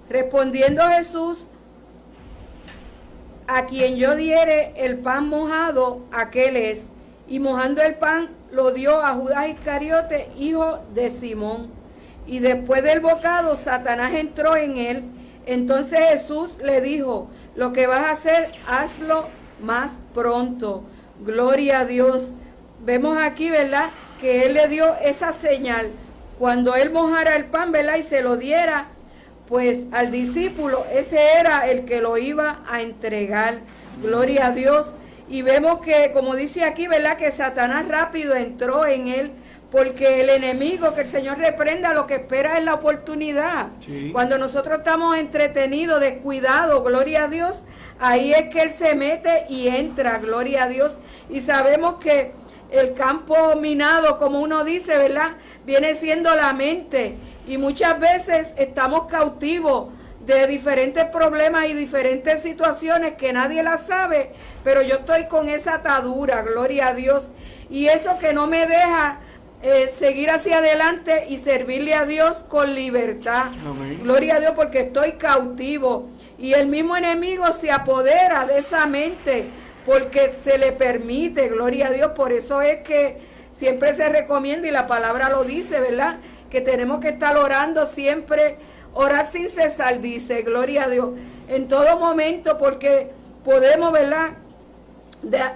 respondiendo Jesús, a quien yo diere el pan mojado, aquel es. Y mojando el pan lo dio a Judas Iscariote, hijo de Simón. Y después del bocado, Satanás entró en él. Entonces Jesús le dijo: lo que vas a hacer, hazlo más pronto. Gloria a Dios. Vemos aquí, ¿verdad?, que Él le dio esa señal. Cuando Él mojara el pan, ¿verdad?, y se lo diera, pues al discípulo, ese era el que lo iba a entregar. Gloria a Dios. Y vemos que, como dice aquí, ¿verdad?, que Satanás rápido entró en Él, porque el enemigo, que el Señor reprenda, lo que espera es la oportunidad. Sí. Cuando nosotros estamos entretenidos, descuidados, gloria a Dios, ahí es que Él se mete y entra, gloria a Dios. Y sabemos que el campo minado, como uno dice, ¿verdad?, viene siendo la mente. Y muchas veces estamos cautivos de diferentes problemas y diferentes situaciones que nadie las sabe, pero yo estoy con esa atadura, gloria a Dios. Y eso que no me deja seguir hacia adelante y servirle a Dios con libertad. Amén. Gloria a Dios, porque estoy cautivo. Y el mismo enemigo se apodera de esa mente porque se le permite, gloria a Dios. Por eso es que siempre se recomienda, y la palabra lo dice, ¿verdad?, que tenemos que estar orando siempre, orar sin cesar, dice, gloria a Dios, en todo momento, porque podemos, ¿verdad?,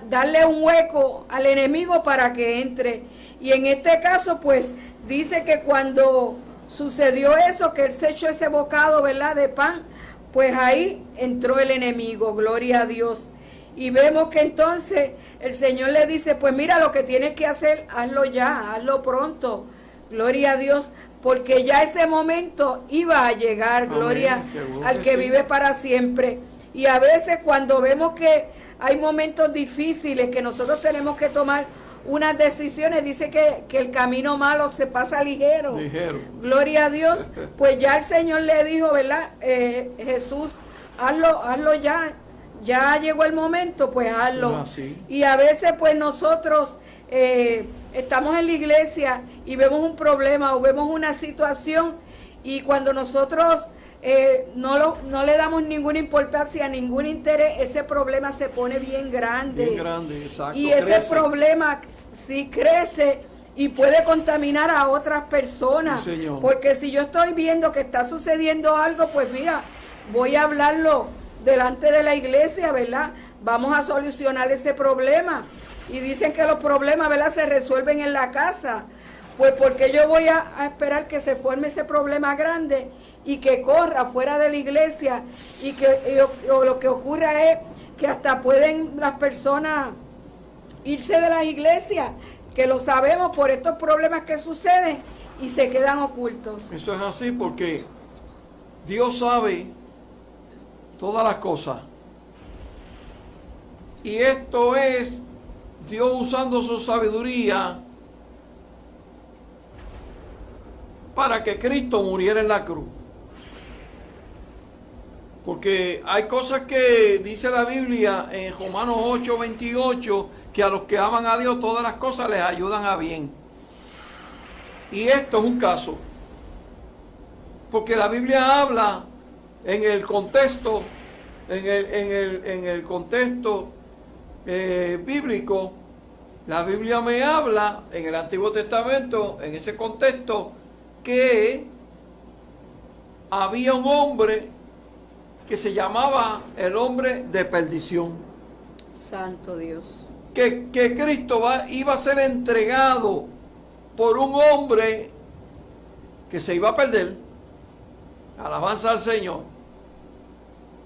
darle un hueco al enemigo para que entre. Y en este caso, pues, dice que cuando sucedió eso, que él se echó ese bocado, ¿verdad?, de pan, pues ahí entró el enemigo, gloria a Dios. Y vemos que entonces el Señor le dice: pues mira, lo que tienes que hacer, hazlo ya, hazlo pronto, gloria a Dios, porque ya ese momento iba a llegar. Amén. Gloria al que vive para siempre. Y a veces cuando vemos que hay momentos difíciles, que nosotros tenemos que tomar unas decisiones, dice que el camino malo se pasa ligero. Gloria a Dios. Pues ya el Señor le dijo, ¿verdad? Jesús, hazlo ya llegó el momento, pues hazlo. Y a veces pues nosotros estamos en la iglesia y vemos un problema o vemos una situación, y cuando nosotros no le damos ninguna importancia, ningún interés, ese problema se pone bien grande. Bien grande, exacto. Y ese problema sí crece y puede contaminar a otras personas. Sí, señor. Porque si yo estoy viendo que está sucediendo algo, pues mira, voy a hablarlo delante de la iglesia, ¿verdad? Vamos a solucionar ese problema. Y dicen que los problemas, ¿verdad?, se resuelven en la casa. Pues porque yo voy a esperar que se forme ese problema grande y que corra fuera de la iglesia o lo que ocurra es que hasta pueden las personas irse de las iglesias, que lo sabemos por estos problemas que suceden y se quedan ocultos. Eso es así porque Dios sabe todas las cosas. Y esto es Dios usando su sabiduría para que Cristo muriera en la cruz. Porque hay cosas que dice la Biblia en Romanos 8:28, que a los que aman a Dios todas las cosas les ayudan a bien. Y esto es un caso. Porque la Biblia habla en el contexto, en el contexto bíblico. La Biblia me habla en el Antiguo Testamento, en ese contexto, que había un hombre que se llamaba el hombre de perdición. Santo Dios. Que Cristo iba a ser entregado por un hombre que se iba a perder. Alabanza al Señor.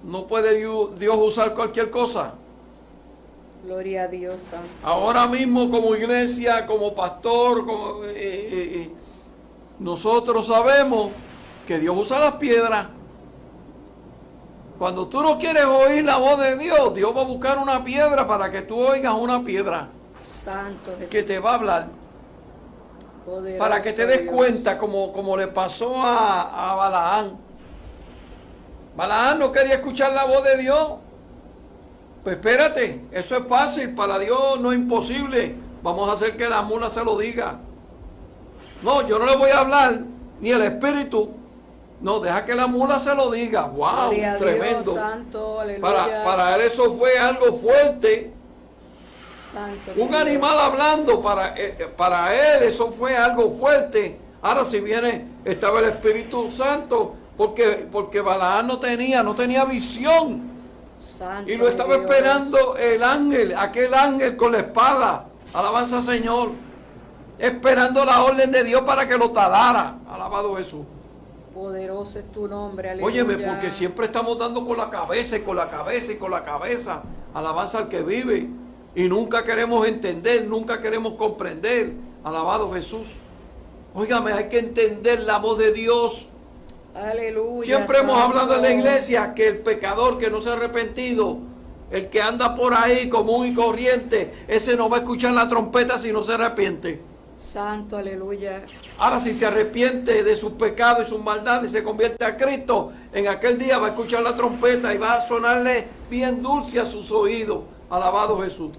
No puede Dios usar cualquier cosa. Gloria a Dios, Santo. Ahora mismo como iglesia, como pastor, nosotros sabemos que Dios usa las piedras. Cuando tú no quieres oír la voz de Dios, Dios va a buscar una piedra para que tú oigas una piedra. Santo Jesús. Que te va a hablar. Poderoso Para que te des Dios. cuenta como le pasó a Balaán. Balaán no quería escuchar la voz de Dios. Pues espérate, eso es fácil, para Dios no es imposible. Vamos a hacer que la mula se lo diga. No, yo no le voy a hablar, ni el espíritu. No, deja que la mula se lo diga. ¡Wow! Gloria a Tremendo. Dios, Santo, aleluya. Para él eso fue algo fuerte. Santo Un Dios. animal hablando, para él eso fue algo fuerte. Ahora si viene, estaba el Espíritu Santo, porque Balaán no tenía visión. Santo Y lo estaba Dios. esperando el ángel, aquel ángel con la espada. Alabanza al Señor. Esperando la orden de Dios para que lo talara. Alabado Jesús. Poderoso es tu nombre, aleluya. Óyeme, porque siempre estamos dando con la cabeza y con la cabeza y con la cabeza. Alabanza al que vive. Y nunca queremos entender, nunca queremos comprender. Alabado Jesús. Óigame, hay que entender la voz de Dios. Aleluya. Siempre hemos Santo. hablado en la iglesia que el pecador que no se ha arrepentido, el que anda por ahí común y corriente, ese no va a escuchar la trompeta si no se arrepiente. Santo, aleluya. Ahora si se arrepiente de sus pecados y sus maldades y se convierte a Cristo, en aquel día va a escuchar la trompeta y va a sonarle bien dulce a sus oídos. Alabado Jesús.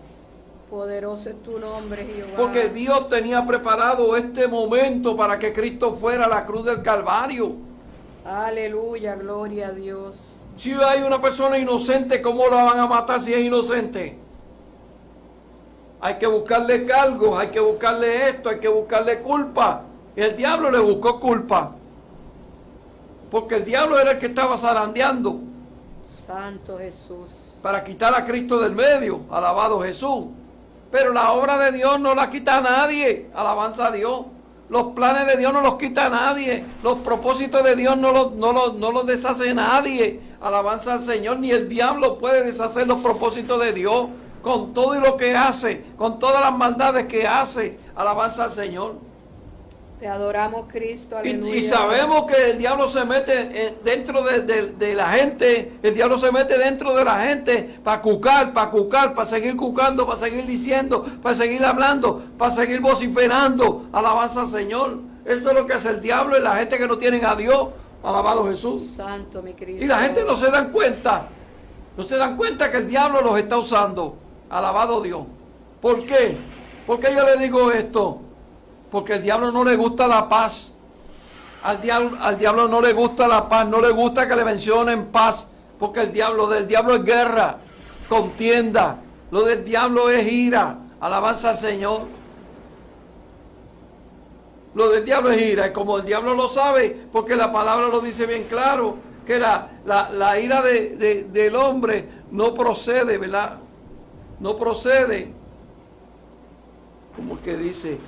Poderoso es tu nombre, Jehová. Porque Dios tenía preparado este momento para que Cristo fuera a la cruz del Calvario. Aleluya, gloria a Dios. Si hay una persona inocente, ¿cómo la van a matar si es inocente? Hay que buscarle cargos, hay que buscarle esto, hay que buscarle culpa. Y el diablo le buscó culpa. Porque el diablo era el que estaba zarandeando Santo Jesús. para quitar a Cristo del medio. Alabado Jesús. Pero la obra de Dios no la quita a nadie. Alabanza a Dios. Los planes de Dios no los quita nadie. Los propósitos de Dios no los deshace nadie. Alabanza al Señor. Ni el diablo puede deshacer los propósitos de Dios. Con todo y lo que hace. Con todas las maldades que hace. Alabanza al Señor. Te adoramos, Cristo, aleluya. Y sabemos que el diablo se mete dentro de la gente. El diablo se mete dentro de la gente para cucar, para seguir cucando, para seguir diciendo, para seguir hablando, para seguir vociferando. Alabanza al Señor. Eso es lo que hace el diablo y la gente que no tienen a Dios. Alabado Jesús. Santo, mi Cristo. Y la gente no se dan cuenta. No se dan cuenta que el diablo los está usando. Alabado Dios. ¿Por qué? ¿Por qué yo le digo esto? Porque al diablo no le gusta la paz. Al diablo no le gusta la paz. No le gusta que le mencionen paz. Porque del diablo es guerra, contienda. Lo del diablo es ira. Alabanza al Señor. Lo del diablo es ira. Y como el diablo lo sabe, porque la palabra lo dice bien claro, que la ira del hombre no procede, ¿verdad? No procede. Como que dice,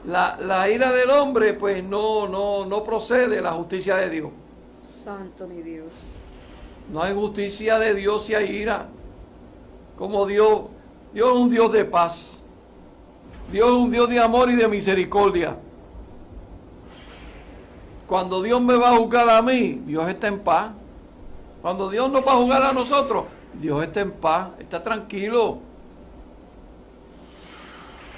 la ira del hombre, pues no procede de la justicia de Dios. Santo mi Dios. No hay justicia de Dios si hay ira. Como Dios es un Dios de paz. Dios es un Dios de amor y de misericordia. Cuando Dios me va a juzgar a mí, Dios está en paz. Cuando Dios nos va a juzgar a nosotros, Dios está en paz, está tranquilo.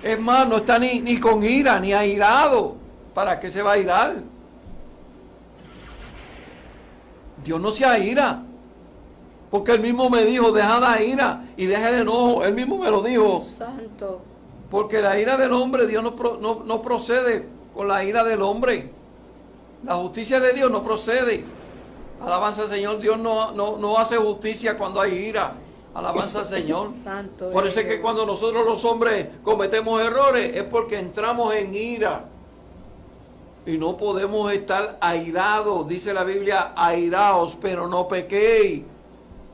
Es más, no está ni con ira, ni airado. ¿Para qué se va a irar? Dios no se aira. Porque Él mismo me dijo, deja la ira y deja el enojo. Él mismo me lo dijo. Santo. Porque la ira del hombre, Dios no procede con la ira del hombre. La justicia de Dios no procede. Alabanza al Señor. Dios no hace justicia cuando hay ira. Alabanza al Señor. Santo. Por eso es que cuando nosotros los hombres cometemos errores es porque entramos en ira. Y no podemos estar airados. Dice la Biblia, airaos, pero no pequéis.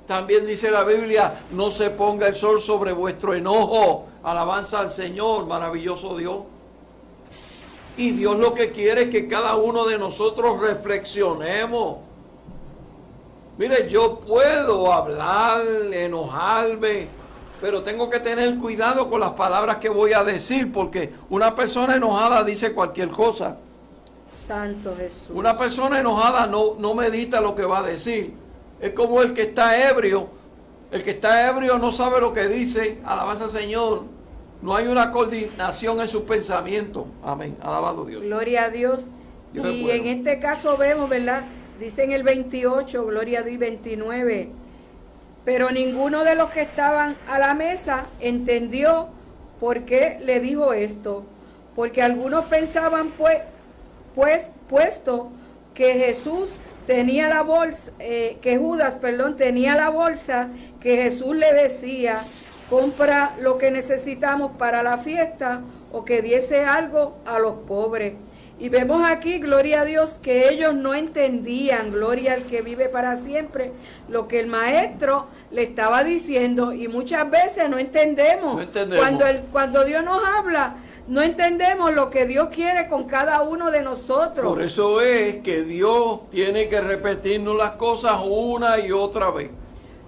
También dice la Biblia, no se ponga el sol sobre vuestro enojo. Alabanza al Señor, maravilloso Dios. Y Dios lo que quiere es que cada uno de nosotros reflexionemos. Mire, yo puedo hablar, enojarme, pero tengo que tener cuidado con las palabras que voy a decir, porque una persona enojada dice cualquier cosa. Santo Jesús. Una persona enojada no medita lo que va a decir. Es como el que está ebrio. El que está ebrio no sabe lo que dice. Alabanza al Señor. No hay una coordinación en sus pensamientos. Amén. Alabado Dios. Gloria a Dios. Dios es Y bueno. en este caso vemos, ¿verdad? Dice en el 28, gloria a Dios, 29. Pero ninguno de los que estaban a la mesa entendió por qué le dijo esto. Porque algunos pensaban, puesto que Jesús tenía la bolsa, que Judas, tenía la bolsa, que Jesús le decía, compra lo que necesitamos para la fiesta, o que diese algo a los pobres. Y vemos aquí, gloria a Dios, que ellos no entendían, gloria al que vive para siempre, lo que el maestro le estaba diciendo, y muchas veces no entendemos. No entendemos. Cuando Dios nos habla, no entendemos lo que Dios quiere con cada uno de nosotros. Por eso es que Dios tiene que repetirnos las cosas una y otra vez.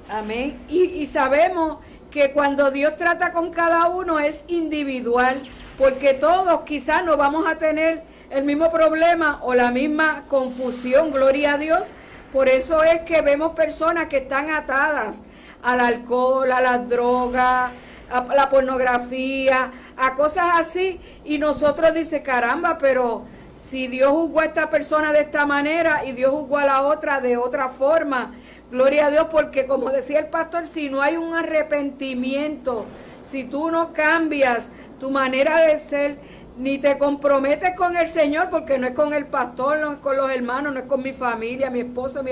Amén. Y sabemos que cuando Dios trata con cada uno es individual, porque todos quizás no vamos a tener el mismo problema o la misma confusión, gloria a Dios. Por eso es que vemos personas que están atadas al alcohol, a las drogas, a la pornografía, a cosas así, y nosotros dice, caramba, pero si Dios juzgó a esta persona de esta manera y Dios juzgó a la otra de otra forma, gloria a Dios, porque como decía el pastor, si no hay un arrepentimiento, si tú no cambias tu manera de ser, ni te comprometes con el Señor, porque no es con el pastor, no es con los hermanos, no es con mi familia, mi esposa,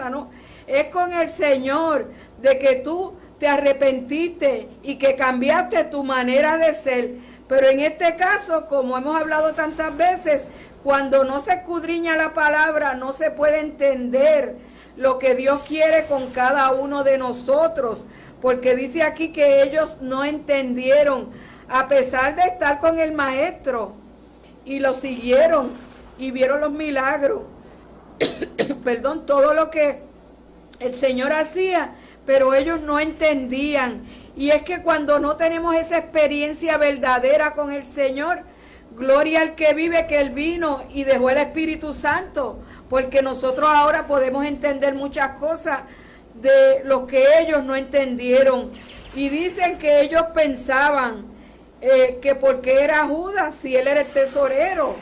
no, es con el Señor, de que tú te arrepentiste y que cambiaste tu manera de ser. Pero en este caso, como hemos hablado tantas veces, cuando no se escudriña la palabra, no se puede entender lo que Dios quiere con cada uno de nosotros, porque dice aquí que ellos no entendieron, a pesar de estar con el maestro, y lo siguieron y vieron los milagros, todo lo que el Señor hacía, pero ellos no entendían. Y es que cuando no tenemos esa experiencia verdadera con el Señor, gloria al que vive, que Él vino y dejó el Espíritu Santo, porque nosotros ahora podemos entender muchas cosas de lo que ellos no entendieron. Y dicen que ellos pensaban que porque era Judas, si él era el tesorero.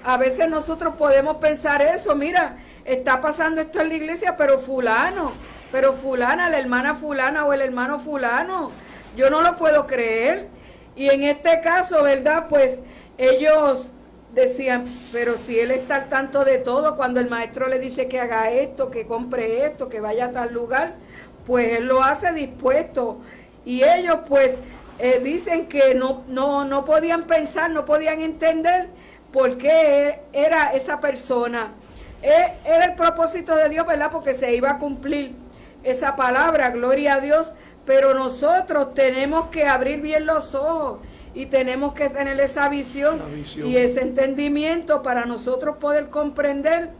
A veces nosotros podemos pensar eso, mira, está pasando esto en la iglesia, pero fulana, la hermana fulana o el hermano fulano, yo no lo puedo creer. Y en este caso, ¿verdad? Pues ellos decían, pero si él está al tanto de todo, cuando el maestro le dice que haga esto, que compre esto, que vaya a tal lugar, pues él lo hace dispuesto. Y ellos pues dicen que no podían pensar, no podían entender por qué era esa persona. Era el propósito de Dios, ¿verdad? Porque se iba a cumplir esa palabra, gloria a Dios. Pero nosotros tenemos que abrir bien los ojos y tenemos que tener esa visión y ese entendimiento para nosotros poder comprender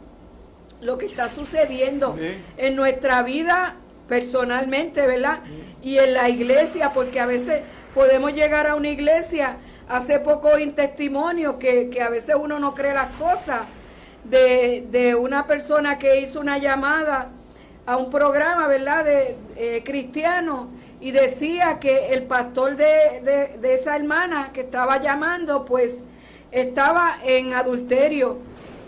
lo que está sucediendo en nuestra vida personalmente, ¿verdad? Y en la iglesia, porque a veces podemos llegar a una iglesia. Hace poco oí un testimonio que a veces uno no cree las cosas de una persona que hizo una llamada a un programa, ¿verdad?, de cristiano, y decía que el pastor de esa hermana que estaba llamando, pues estaba en adulterio,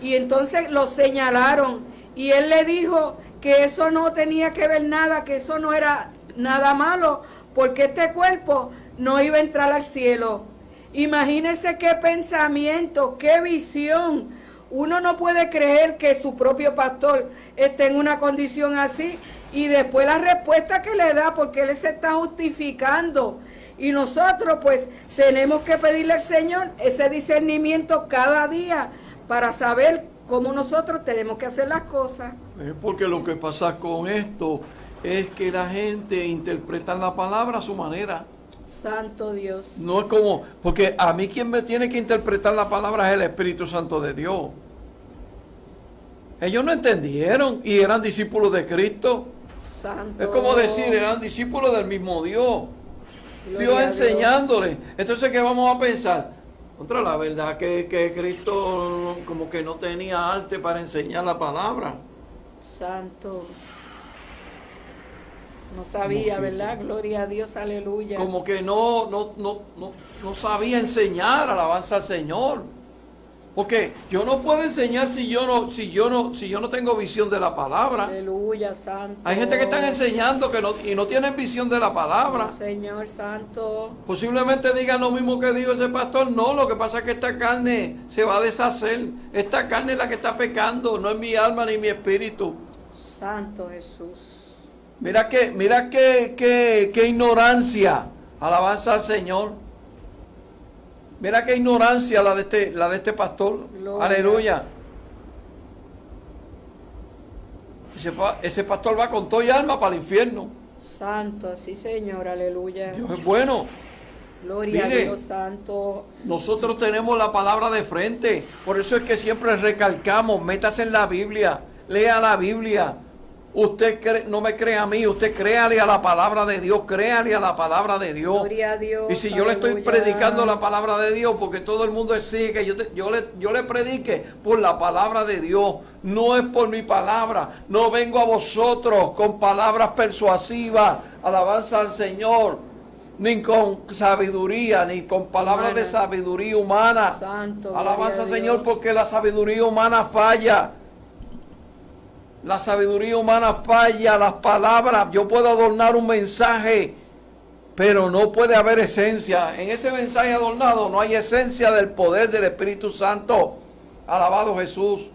y entonces lo señalaron, y él le dijo que eso no tenía que ver nada, que eso no era nada malo, porque este cuerpo no iba a entrar al cielo. Imagínese qué pensamiento, qué visión. Uno no puede creer que su propio pastor esté en una condición así, y después la respuesta que le da, porque él se está justificando. Y nosotros pues tenemos que pedirle al Señor ese discernimiento cada día para saber cómo nosotros tenemos que hacer las cosas. Porque lo que pasa con esto es que la gente interpreta la palabra a su manera. Santo Dios. No es como, porque a mí quien me tiene que interpretar la palabra es el Espíritu Santo de Dios. Ellos no entendieron y eran discípulos de Cristo. Santo. Es como decir, eran discípulos del mismo Dios. Gloria Dios a enseñándoles. Entonces, ¿qué vamos a pensar? Contra la verdad que Cristo como que no tenía arte para enseñar la palabra. Santo. No sabía, ¿verdad? Gloria a Dios, aleluya. Como que no sabía enseñar, alabanza al Señor. Porque yo no puedo enseñar si yo no tengo visión de la palabra. Aleluya, santo. Hay gente que están enseñando y no tienen visión de la palabra. Oh, Señor santo. Posiblemente digan lo mismo que dijo ese pastor. No, lo que pasa es que esta carne se va a deshacer. Esta carne es la que está pecando, no es mi alma ni mi espíritu. Santo Jesús. Mira qué ignorancia. Alabanza al Señor. Mira qué ignorancia la de este pastor. Gloria. Aleluya. Ese pastor va con todo y alma para el infierno. Santo, sí, Señor, aleluya. Dios es bueno. Gloria a Dios, santo. Nosotros tenemos la palabra de frente. Por eso es que siempre recalcamos, métase en la Biblia, lea la Biblia. Usted no me cree a mí, usted créale a la palabra de Dios, créale a la palabra de Dios. Gloria a Dios. Y si yo le estoy predicando la palabra de Dios, porque todo el mundo exige que yo le predique por la palabra de Dios, no es por mi palabra. No vengo a vosotros con palabras persuasivas, alabanza al Señor, ni con sabiduría, ni con palabras de sabiduría humana. Santo, alabanza al Señor, porque la sabiduría humana falla. La sabiduría humana falla, las palabras. Yo puedo adornar un mensaje, pero no puede haber esencia. En ese mensaje adornado no hay esencia del poder del Espíritu Santo. Alabado Jesús.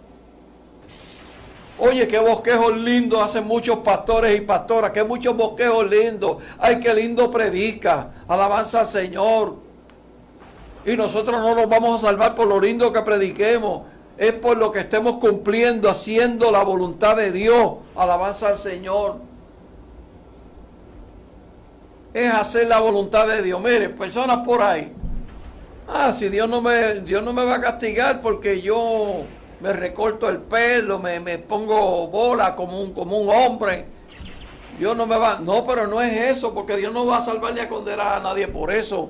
Oye, qué bosquejos lindos hacen muchos pastores y pastoras. Qué muchos bosquejos lindos. Ay, qué lindo predica. Alabanza al Señor. Y nosotros no nos vamos a salvar por lo lindo que prediquemos. Es por lo que estemos cumpliendo, haciendo la voluntad de Dios. Alabanza al Señor. Es hacer la voluntad de Dios. Mire, personas por ahí. Si Dios no me va a castigar porque yo me recorto el pelo, me pongo bola como un hombre. Dios no me va. No, pero no es eso, porque Dios no va a salvar ni a condenar a nadie por eso.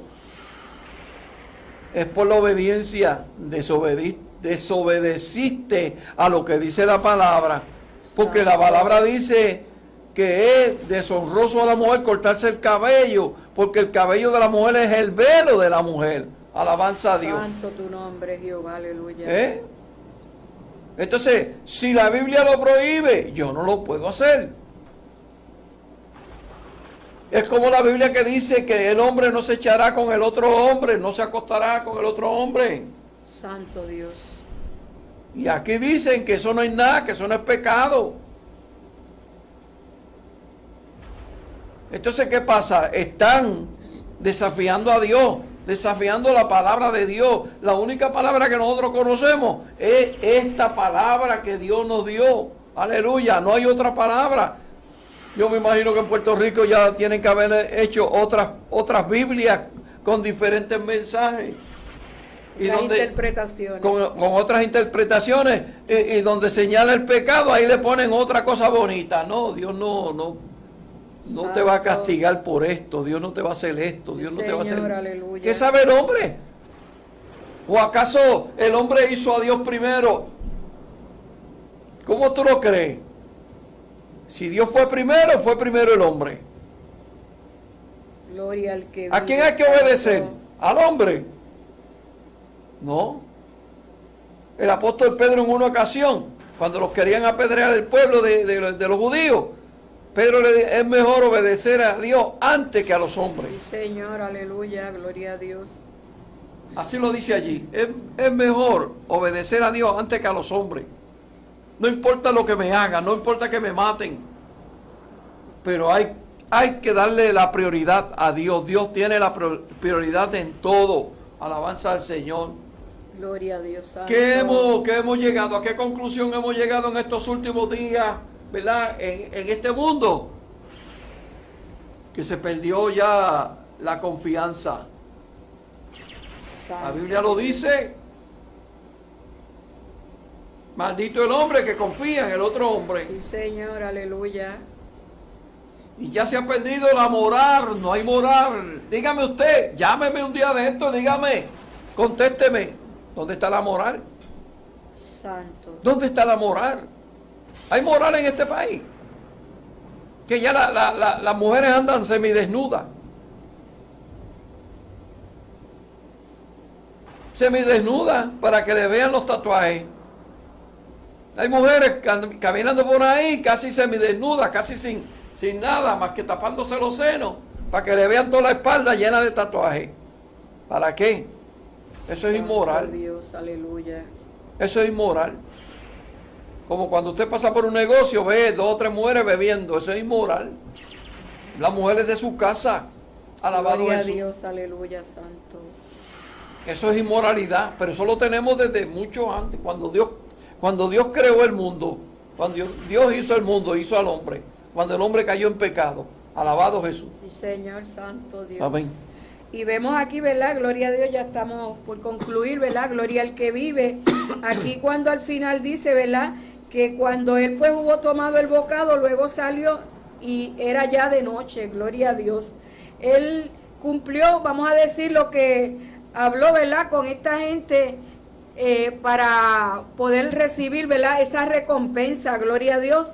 Es por la obediencia. Desobedeciste a lo que dice la palabra, porque la palabra dice que es deshonroso a la mujer cortarse el cabello, porque el cabello de la mujer es el velo de la mujer. Alabanza a Dios. Santo tu nombre, Jehová, aleluya. Entonces, si la Biblia lo prohíbe, yo no lo puedo hacer. Es como la Biblia que dice que el hombre no se echará con el otro hombre, no se acostará con el otro hombre. Santo Dios. Y aquí dicen que eso no es nada, que eso no es pecado. Entonces, ¿qué pasa? Están desafiando a Dios, desafiando la palabra de Dios. La única palabra que nosotros conocemos es esta palabra que Dios nos dio. Aleluya, no hay otra palabra. Yo me imagino que en Puerto Rico ya tienen que haber hecho otras Biblias con diferentes mensajes. Y Las donde, interpretaciones. con otras interpretaciones, y donde señala el pecado, ahí le ponen otra cosa bonita. No, Dios no te va a castigar por esto, Dios no te va a hacer esto, Dios no te va a hacer... Aleluya. ¿Qué sabe el hombre? ¿O acaso el hombre hizo a Dios primero? ¿Cómo tú lo crees? Si Dios fue primero el hombre. Gloria al que ¿A quién vive, hay que obedecer? santo. ¿Al hombre? No. El apóstol Pedro en una ocasión, cuando los querían apedrear el pueblo de los judíos, Pedro le dijo, es mejor obedecer a Dios antes que a los hombres. Sí, Señor, aleluya, gloria a Dios. Así lo dice allí. Es mejor obedecer a Dios antes que a los hombres. No importa lo que me hagan, no importa que me maten, pero hay que darle la prioridad a Dios. Dios tiene la prioridad en todo. Alabanza al Señor. Gloria a Dios santo. ¿Qué hemos llegado? ¿A qué conclusión hemos llegado en estos últimos días, verdad? En este mundo. Que se perdió ya la confianza. Santo. La Biblia lo dice. Maldito el hombre que confía en el otro hombre. Sí, Señor, aleluya. Y ya se ha perdido la moral, no hay moral. Dígame usted, llámeme un día de esto, dígame, contésteme, ¿dónde está la moral? Santo. ¿Dónde está la moral? ¿Hay moral en este país? Que ya las mujeres andan semidesnudas. Semidesnudas para que le vean los tatuajes. Hay mujeres caminando por ahí casi semidesnudas, casi sin nada más que tapándose los senos, para que le vean toda la espalda llena de tatuajes. ¿Para qué? Eso es inmoral. Dios, aleluya. Eso es inmoral. Como cuando usted pasa por un negocio, ve 2 o 3 mujeres bebiendo. Eso es inmoral. Las mujeres de su casa. Alabado Gloria a Jesús. Dios, aleluya, santo. Eso es inmoralidad. Pero eso lo tenemos desde mucho antes. Cuando Dios creó el mundo. Cuando Dios hizo el mundo, hizo al hombre. Cuando el hombre cayó en pecado. Alabado Jesús. Sí, Señor, santo Dios. Amén. Y vemos aquí, ¿verdad? Gloria a Dios, ya estamos por concluir, ¿verdad? Gloria al que vive. Aquí cuando al final dice, ¿verdad? Que cuando él pues hubo tomado el bocado, luego salió y era ya de noche, gloria a Dios. Él cumplió, vamos a decir, lo que habló, ¿verdad? Con esta gente para poder recibir, ¿verdad? Esa recompensa, gloria a Dios,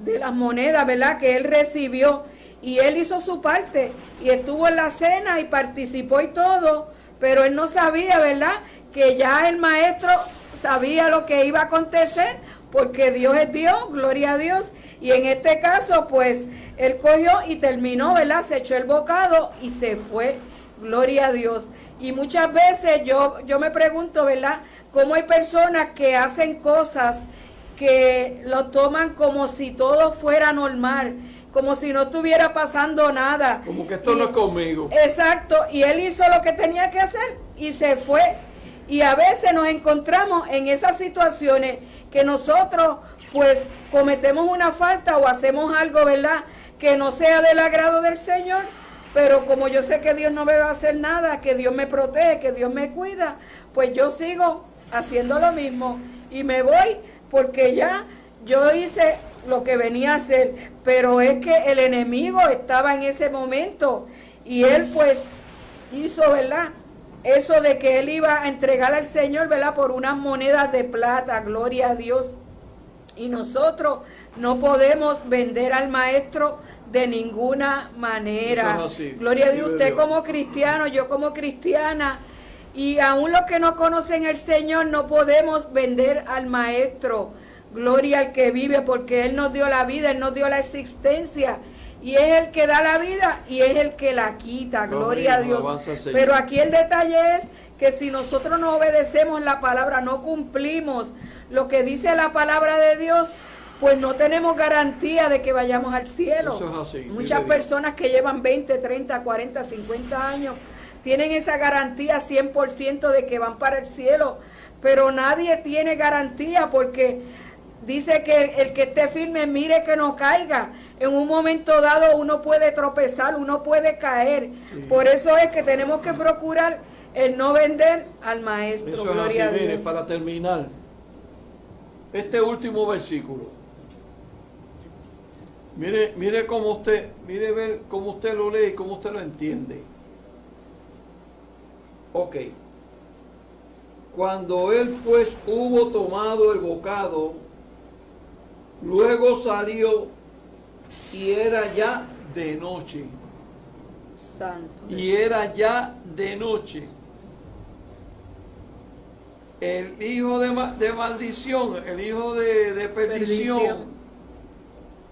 de las monedas, ¿verdad? Que él recibió. Y él hizo su parte y estuvo en la cena y participó y todo, pero él no sabía, ¿verdad? Que ya el maestro sabía lo que iba a acontecer, porque Dios es Dios, gloria a Dios. Y en este caso, pues, él cogió y terminó, ¿verdad? Se echó el bocado y se fue, gloria a Dios. Y muchas veces yo me pregunto, ¿verdad? Cómo hay personas que hacen cosas que lo toman como si todo fuera normal, como si no estuviera pasando nada. Como que esto no es conmigo. Exacto, y él hizo lo que tenía que hacer y se fue. Y a veces nos encontramos en esas situaciones que nosotros pues cometemos una falta o hacemos algo, ¿verdad?, que no sea del agrado del Señor, pero como yo sé que Dios no me va a hacer nada, que Dios me protege, que Dios me cuida, pues yo sigo haciendo lo mismo y me voy porque ya yo hice lo que venía a hacer, pero es que el enemigo estaba en ese momento y él pues hizo, ¿verdad?, eso de que él iba a entregar al Señor, ¿verdad?, por unas monedas de plata, gloria a Dios. Y nosotros no podemos vender al maestro de ninguna manera. Eso es así. Gloria a Dios, Vive usted Dios. como cristiano, yo como cristiana, y aún los que no conocen al Señor, no podemos vender al maestro. Gloria al que vive, porque Él nos dio la vida, Él nos dio la existencia, y es el que da la vida y es el que la quita, gloria a Dios. Alabanza al Señor. Pero aquí el detalle es que si nosotros no obedecemos la palabra, no cumplimos lo que dice la palabra de Dios, pues no tenemos garantía de que vayamos al cielo. Eso es así, Muchas vive Dios. personas que llevan 20, 30, 40, 50 años tienen esa garantía 100% de que van para el cielo, pero nadie tiene garantía porque dice que el que esté firme mire que no caiga. en un momento dado uno puede tropezar, uno puede caer. Sí. Por eso es que tenemos que procurar el no vender al maestro. Eso es Gloria así, a Dios. mire, para terminar, este último versículo. Mire cómo usted, mire ver cómo usted lo lee y cómo usted lo entiende. Ok. Cuando él pues hubo tomado el bocado, luego salió y era ya de noche. Santo. Y era ya de noche. El hijo de maldición, el hijo de perdición,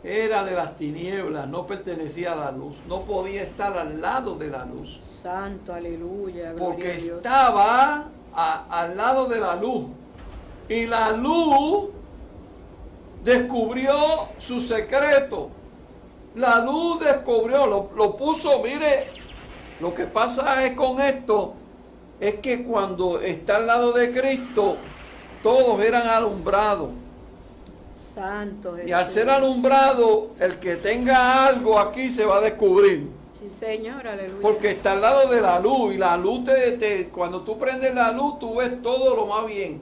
era de las tinieblas, no pertenecía a la luz, no podía estar al lado de la luz. Santo, aleluya. Gloria Porque a Dios. estaba al lado de la luz. Y la luz descubrió su secreto. La luz descubrió, lo puso, mire, lo que pasa es con esto, es que cuando está al lado de Cristo, todos eran alumbrados. Santo Jesús. Y al ser alumbrado, el que tenga algo aquí se va a descubrir. Sí, Señor, aleluya. Porque está al lado de la luz. Y la luz, cuando tú prendes la luz, tú ves todo lo más bien.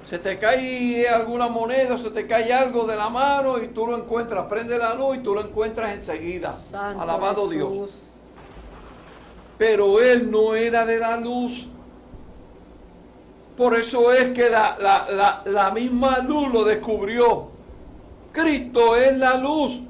Se te cae alguna moneda, se te cae algo de la mano y tú lo encuentras. Prende la luz y tú lo encuentras enseguida. Santo Alabado Jesús. Dios. Pero él no era de la luz. Por eso es que la misma luz lo descubrió. Cristo es la luz.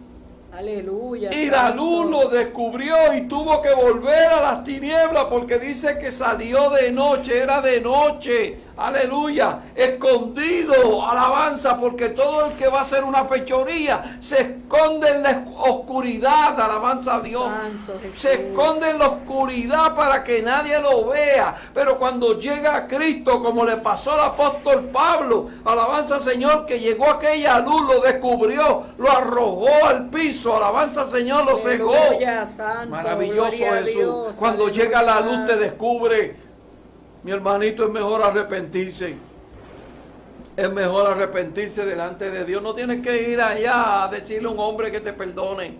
Aleluya. Y la santo. luz lo descubrió y tuvo que volver a las tinieblas porque dice que salió de noche, era de noche. Aleluya, escondido, alabanza, porque todo el que va a hacer una fechoría se esconde en la oscuridad, alabanza a Dios. Santo Jesús. Se esconde en la oscuridad para que nadie lo vea. Pero cuando llega a Cristo, como le pasó al apóstol Pablo, alabanza al Señor, que llegó aquella luz, lo descubrió, lo arrojó al piso, alabanza al Señor, lo cegó. Aleluya, santo. Maravilloso Gloria a Jesús. Dios, Cuando aleluya. llega la luz te descubre. Mi hermanito, es mejor arrepentirse. Es mejor arrepentirse delante de Dios. No tienes que ir allá a decirle a un hombre que te perdone.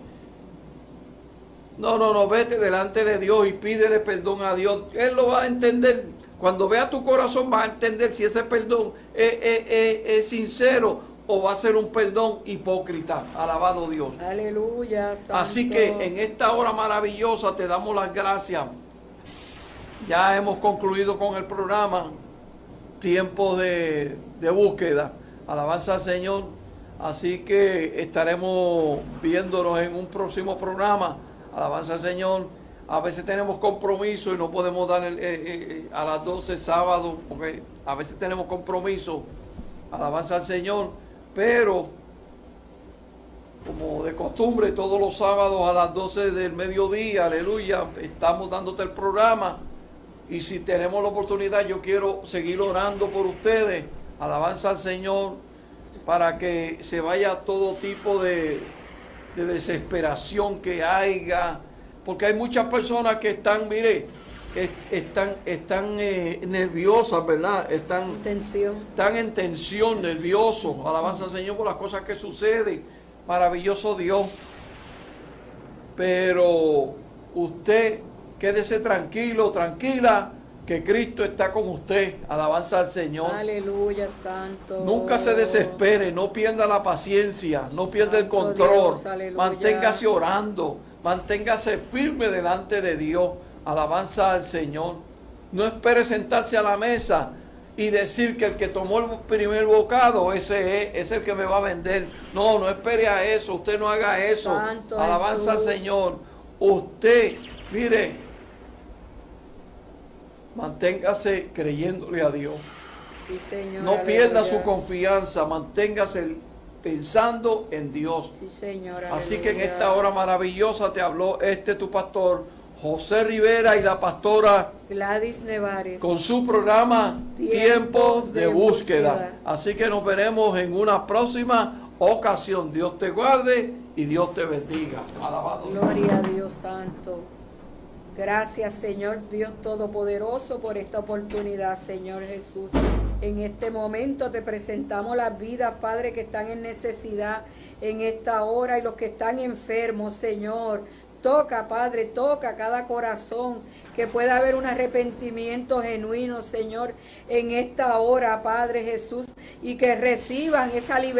No, vete delante de Dios y pídele perdón a Dios. Él lo va a entender. Cuando vea tu corazón va a entender si ese perdón es sincero o va a ser un perdón hipócrita. Alabado Dios. Aleluya, santo. Así que en esta hora maravillosa te damos las gracias. Ya hemos concluido con el programa Tiempo de búsqueda. Alabanza al Señor. Así que estaremos viéndonos en un próximo programa. Alabanza al Señor. A veces tenemos compromiso y no podemos dar a las 12 sábado, porque a veces tenemos compromiso. Alabanza al Señor. Pero, como de costumbre, todos los sábados a las 12 del mediodía, aleluya, estamos dándote el programa. Y si tenemos la oportunidad, yo quiero seguir orando por ustedes. Alabanza al Señor, para que se vaya todo tipo de desesperación que haya. Porque hay muchas personas que están, mire, están nerviosas, ¿verdad? Están en tensión, nerviosos. Alabanza al Señor por las cosas que suceden. Maravilloso Dios. Pero usted quédese tranquilo, tranquila, que Cristo está con usted. Alabanza al Señor. Aleluya, santo. Nunca se desespere, no pierda la paciencia, no pierda el Santo control. Dios, aleluya. Manténgase orando, manténgase firme delante de Dios. Alabanza al Señor. No espere sentarse a la mesa y decir que el que tomó el primer bocado, ese es el que me va a vender. No espere a eso, usted no haga eso. Santo Alabanza Jesús. al Señor. Usted, mire, manténgase creyéndole a Dios. Sí, Señor. No pierda aleluya. su confianza, manténgase pensando en Dios. Sí, Señor. Así que en aleluya. esta hora maravillosa te habló tu pastor, José Rivera, y la pastora Gladys Nevares. con su programa Tiempos de Búsqueda. Búsqueda. Así que nos veremos en una próxima ocasión. Dios te guarde y Dios te bendiga. Alabado. Gloria a Dios santo. Gracias, Señor Dios Todopoderoso, por esta oportunidad, Señor Jesús. En este momento te presentamos las vidas, Padre, que están en necesidad, en esta hora, y los que están enfermos, Señor. Toca, Padre, toca cada corazón, que pueda haber un arrepentimiento genuino, Señor, en esta hora, Padre Jesús, y que reciban esa libertad